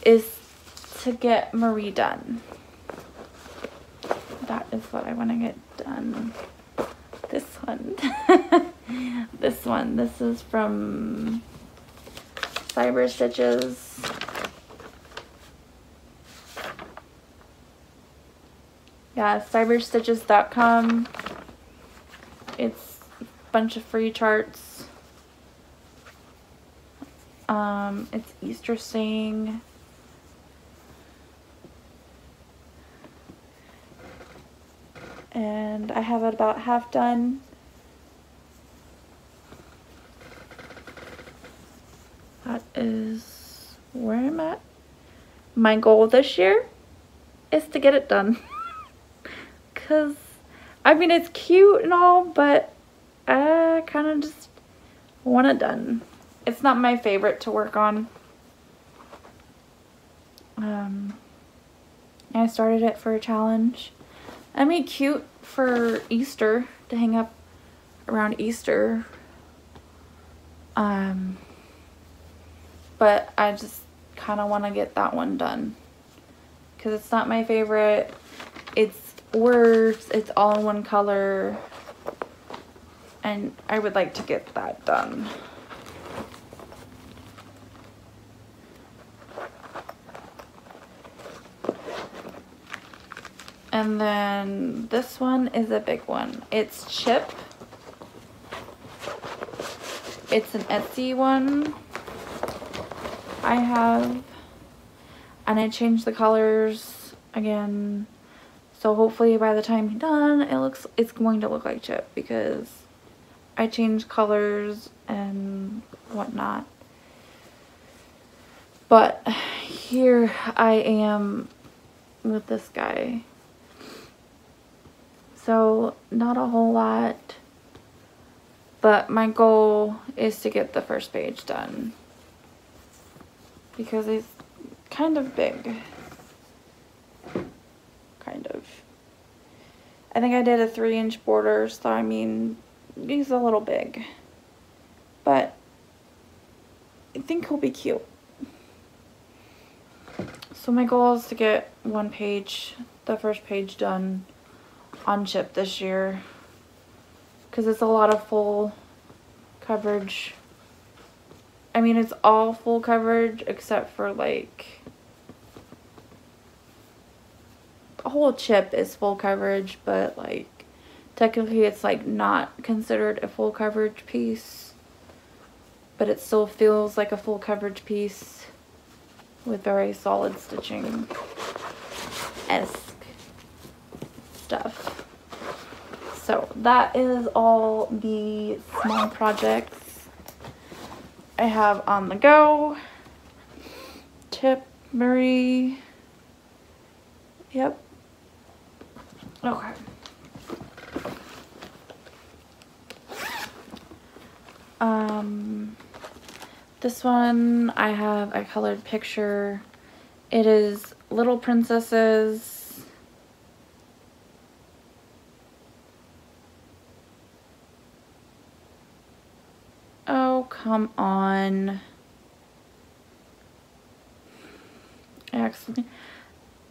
is to get Marie done. That is what I want to get done. This one. This one. This is from Cyber Stitches. Yeah, cyberstitches.com. It's a bunch of free charts. It's Easter saying. And I have it about half done. That is where I'm at. My goal this year is to get it done. Because, I mean, it's cute and all, but I kind of just want it done. It's not my favorite to work on. I started it for a challenge. I made cute for Easter, to hang up around Easter. But I just kind of want to get that one done. Because it's not my favorite. It's words, it's all in one color. And I would like to get that done. And then this one is a big one. It's Chip. It's an Etsy one. I have, and I changed the colors again. So hopefully by the time I'm done, it's going to look like Chip, because I changed colors and whatnot. But here I am with this guy. So not a whole lot, but my goal is to get the first page done, because he's kind of big. Kind of. I think I did a 3-inch border, so I mean, he's a little big. But I think he'll be cute. So my goal is to get one page, the first page done on Chip this year, because it's a lot of full coverage. I mean, it's all full coverage except for like the whole Chip is full coverage, but like technically it's like not considered a full coverage piece, but it still feels like a full coverage piece. with very solid stitching-esque stuff. So that is all the small projects I have on the go. Tip, Marie. Yep. Okay. This one I have a colored picture. It is Little Princesses. Oh, come on. I accidentally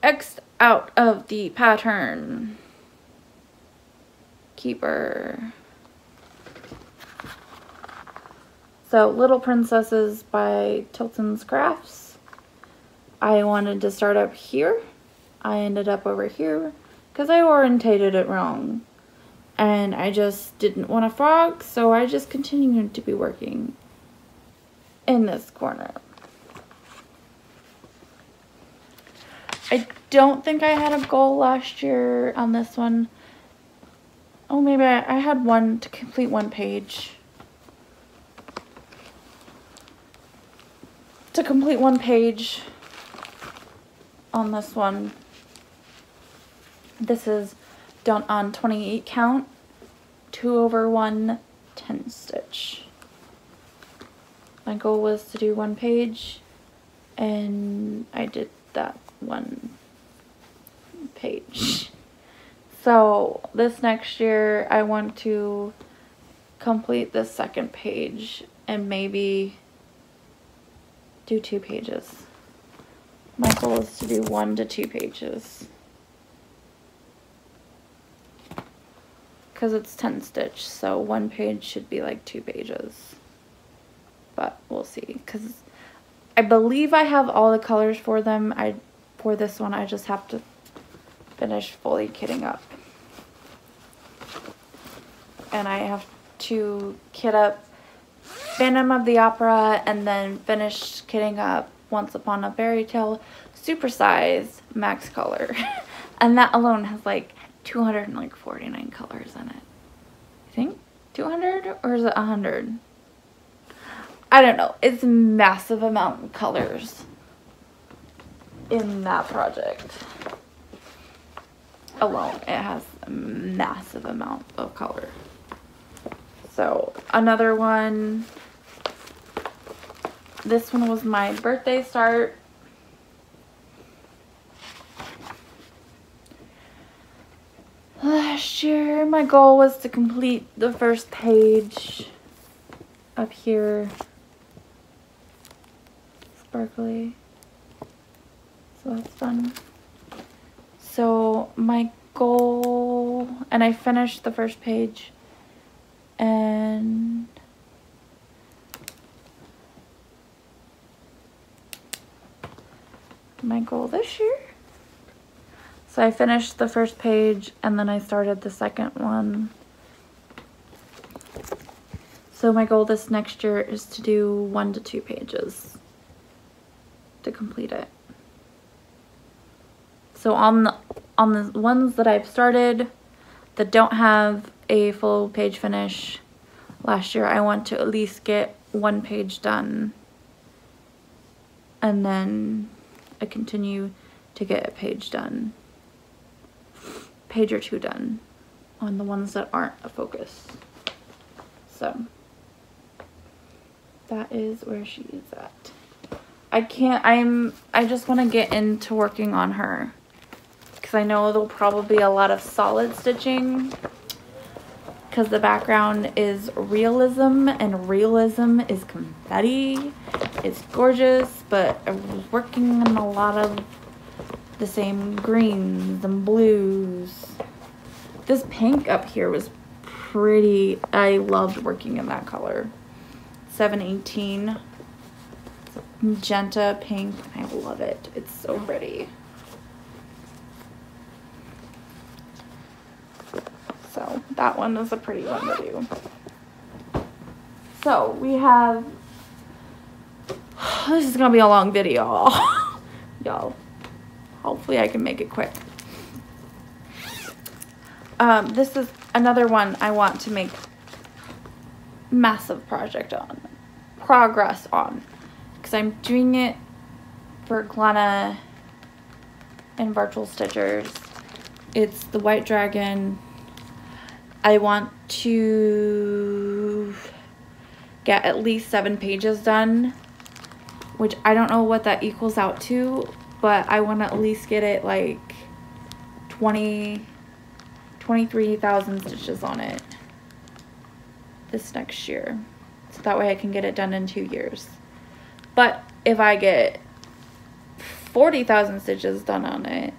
X'd out of the pattern. Keeper. So, Little Princesses by Tilton's Crafts. I wanted to start up here. I ended up over here because I orientated it wrong. And I just didn't want a frog, so I just continued to be working in this corner. I don't think I had a goal last year on this one. Oh, maybe I had one to complete one page. To complete one page on this one. This is done on 28 count, 2/1 10 stitch. My goal was to do one page, and I did that one page. So this next year I want to complete the second page and maybe do 2 pages. My goal is to do 1 to 2 pages. Because it's 10 stitch, so 1 page should be like 2 pages. But we'll see. Because I believe I have all the colors for them. For this one, I just have to finish fully kitting up. And I have to kit up Phantom of the Opera and then finish kitting up Once Upon a Fairy Tale supersized max color. And that alone has like 249 colors in it. I think 200 or is it 100? I don't know. It's a massive amount of colors in that project alone. It has a massive amount of color. So another one, this one was my birthday start. Last year my goal was to complete the first page up here. Sparkly. So that's fun. So my goal, and I finished the first page, and my goal this year. So I finished the first page and then I started the second one. So my goal this next year is to do 1 to 2 pages to complete it. So on the ones that I've started that don't have a full page finish last year, I want to at least get 1 page done. And then I continue to get a page done. Page or 2 done on the ones that aren't a focus. So that is where she is at. I just want to get into working on her because I know there'll probably be a lot of solid stitching because the background is realism and realism is confetti. It's gorgeous, but I was working on a lot of the same greens and blues. This pink up here was pretty. I loved working in that color. 718. It's a magenta pink. I love it. It's so pretty. So that one is a pretty one to do. So we have, this is gonna be a long video. y'all. Hopefully I can make it quick. This is another one I want to make massive progress on, because I'm doing it for Glenna and Virtual Stitchers. It's the White Dragon. I want to get at least 7 pages done, which I don't know what that equals out to, but I want to at least get it like 23,000 stitches on it this next year, so that way I can get it done in 2 years. But if I get 40,000 stitches done on it,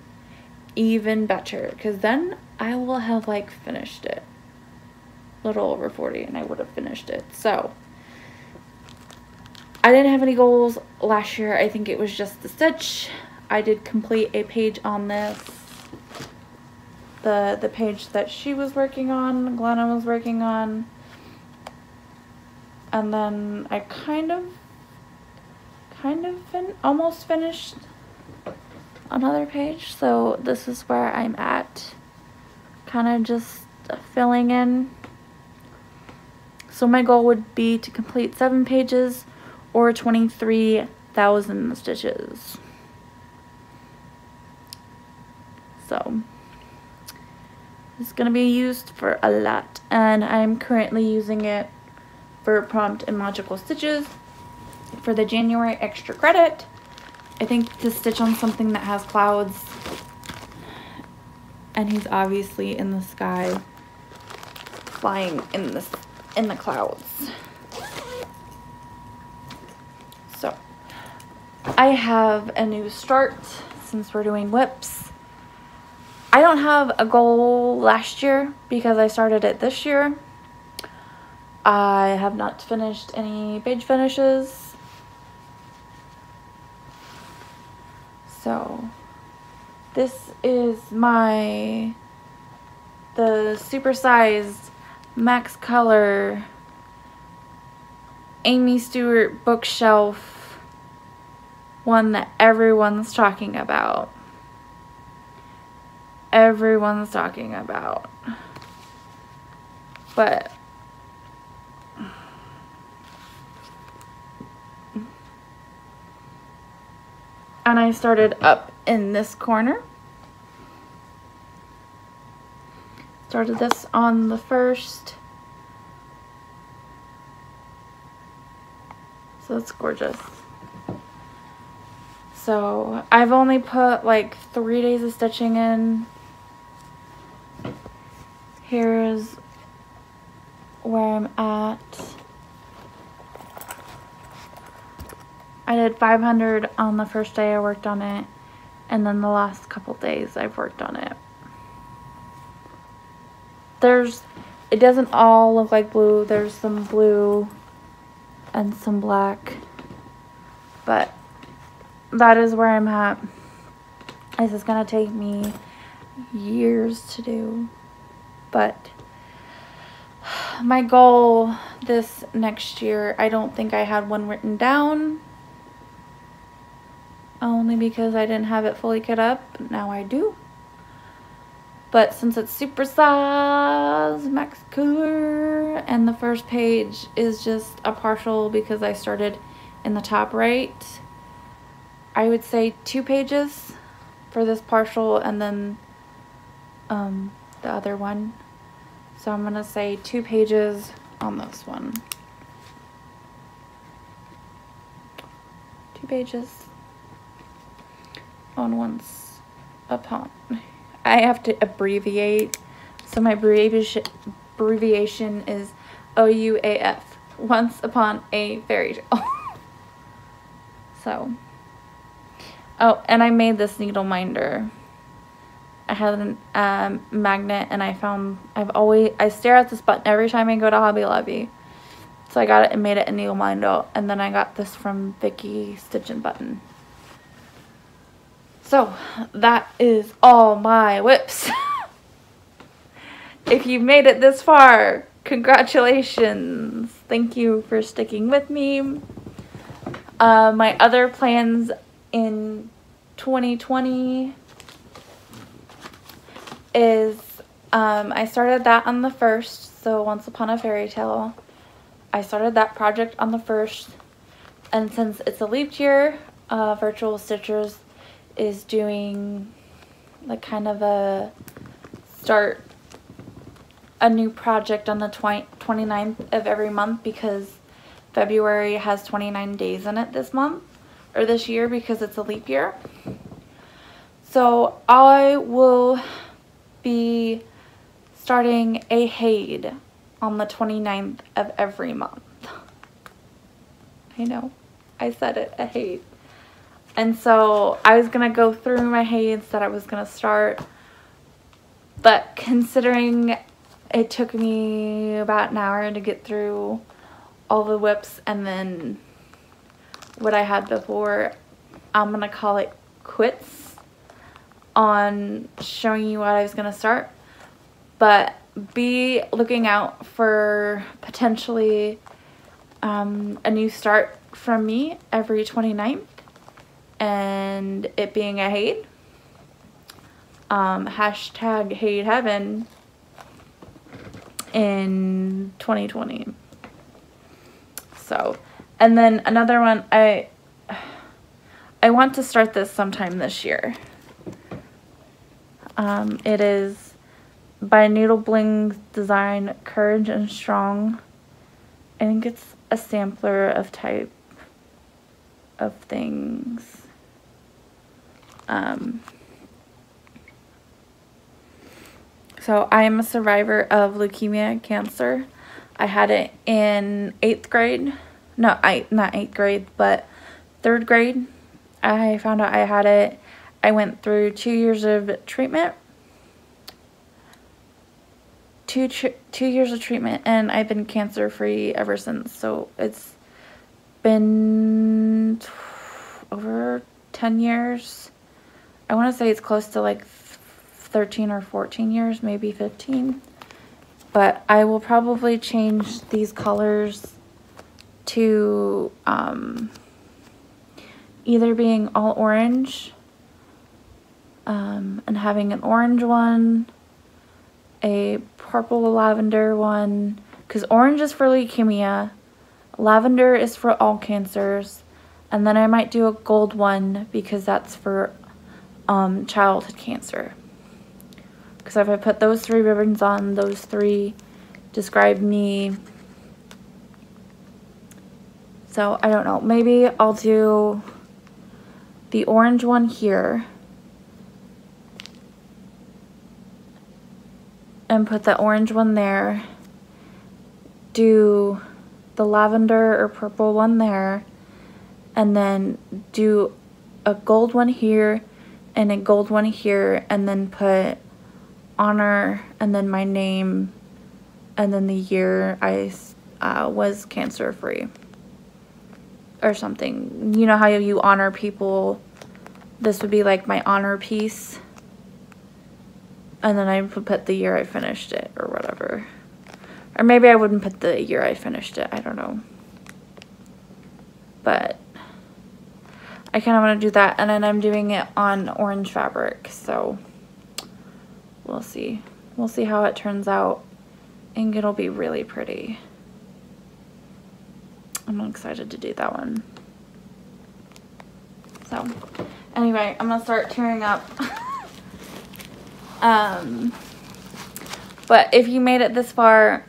even better, because then I will have like finished it. A little over 40 and I would have finished it. So I didn't have any goals last year. I think it was just the stitch. I did complete a page on this, the page that she was working on, Glenna was working on, and then I almost finished another page. So this is where I'm at, kind of just filling in. So my goal would be to complete 7 pages or 23,000 stitches. So it's going to be used for a lot, and I'm currently using it for prompt and logical stitches for the January extra credit. I think to stitch on something that has clouds, and he's obviously in the sky, flying in the clouds. So I have a new start since we're doing WIPs. I don't have a goal last year because I started it this year. I have not finished any page finishes. So this is the supersized Max Color Amy Stewart bookshelf one that everyone's talking about. Everyone's talking about. But and I started up in this corner. Started this on the 1st. So it's gorgeous. So I've only put like 3 days of stitching in. Here's where I'm at. I did 500 on the first day I worked on it, and then the last couple days I've worked on it. It doesn't all look like blue. There's some blue and some black, but that is where I'm at. This is gonna take me years to do, but my goal this next year, I don't think I had one written down, only because I didn't have it fully cut up. Now I do. But since it's super size, Max Color, and the first page is just a partial because I started in the top right, I would say 2 pages for this partial, and then the other one. So I'm going to say 2 pages on this one. 2 pages on Once Upon. I have to abbreviate. So my abbreviation is OUAF. Once Upon a Fairy Tale. So. Oh, and I made this needle minder. I had a magnet, and I stare at this button every time I go to Hobby Lobby. So I got it and made it a needle minder, and then I got this from Vicky Stitch and Button. So that is all my WIPs. If you made it this far, congratulations. Thank you for sticking with me. My other plans in 2020 is, I started that on the 1st, so Once Upon a Fairy Tale. I started that project on the 1st, and since it's a leap year, Virtual Stitchers is doing like kind of a new project on the 29th of every month, because February has 29 days in it this month, or this year, because it's a leap year. So I will be starting a HAID on the 29th of every month. I know, I said it, a HAID. And so I was going to go through my HAIDs that I was going to start, but considering it took me about an hour to get through all the WIPs and then what I had before, I'm going to call it quits on showing you what I was going to start. But be looking out for potentially a new start from me every 29th, and it being a HAID. Hashtag HAID Heaven in 2020. So, and then another one, I want to start this sometime this year. It is by Noodle Bling Design, Courage and Strong. I think it's a sampler of type of things. So I am a survivor of leukemia and cancer. I had it in 8th grade. No, not 8th grade, but 3rd grade. I found out I had it. I went through 2 years of treatment. Two years of treatment, and I've been cancer free ever since. So it's been over 10 years. I want to say it's close to like 13 or 14 years, maybe 15. But I will probably change these colors to either being all orange and having an orange one, a purple lavender one, because orange is for leukemia, lavender is for all cancers, and then I might do a gold one because that's for childhood cancer. Because if I put those 3 ribbons on, those 3 describe me. So I don't know, maybe I'll do the orange one here and put the orange one there, do the lavender or purple one there, and then do a gold one here and a gold one here, and then put honor and then my name and then the year I was cancer free or something. You know how you honor people? This would be like my honor piece. And then I would put the year I finished it or whatever. Or maybe I wouldn't put the year I finished it. I don't know. But I kind of want to do that. And then I'm doing it on orange fabric. So we'll see. We'll see how it turns out. And it'll be really pretty. I'm excited to do that one. So anyway, I'm going to start tearing up. But if you made it this far,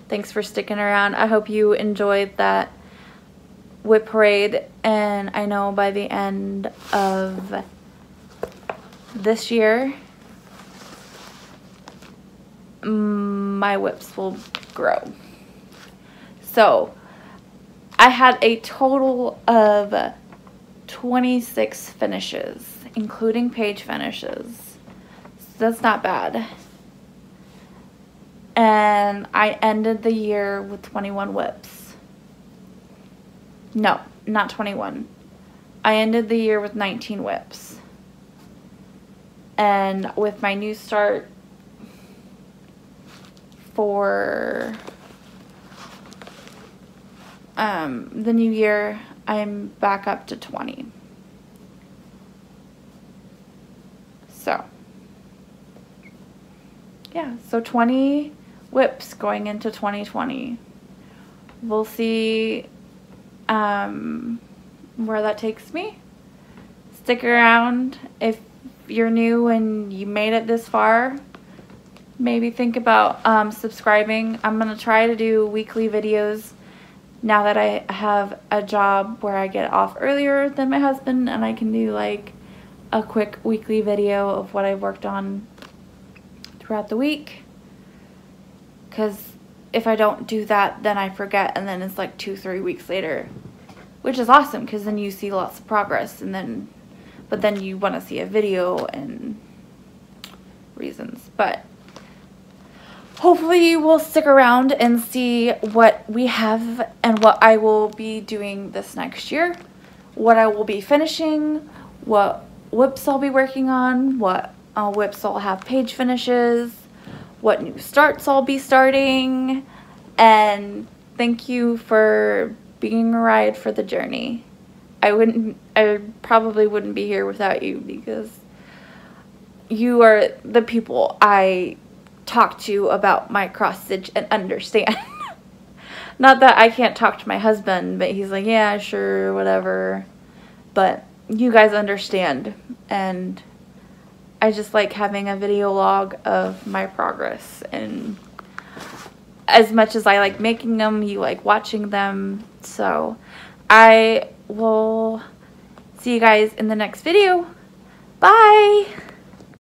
thanks for sticking around. I hope you enjoyed that WIP parade, and I know by the end of this year, my WIPs will grow. So I had a total of 26 finishes, including page finishes. So that's not bad. And I ended the year with 21 WIPs. No, not 21. I ended the year with 19 WIPs. And with my new start for the new year, I'm back up to 20. yeah, so 20 WIPs going into 2020. We'll see where that takes me. Stick around if you're new and you made it this far. Maybe think about subscribing. I'm going to try to do weekly videos now that I have a job where I get off earlier than my husband, and I can do like a quick weekly video of what I've worked on throughout the week. Because if I don't do that, then I forget, and then it's like 2-3 weeks later, which is awesome because then you see lots of progress, and but then you want to see a video and reasons. But hopefully you will stick around and see what we have and what I will be doing this next year, what I will be finishing, what WIPs I'll be working on, what WIPs I'll have page finishes, what new starts I'll be starting, and thank you for being a ride for the journey. I probably wouldn't be here without you, because you are the people I talk to about my cross stitch and understand. Not that I can't talk to my husband, but he's like, yeah, sure, whatever. But you guys understand, and I just like having a video log of my progress, and as much as I like making them, you like watching them. So I will see you guys in the next video. Bye!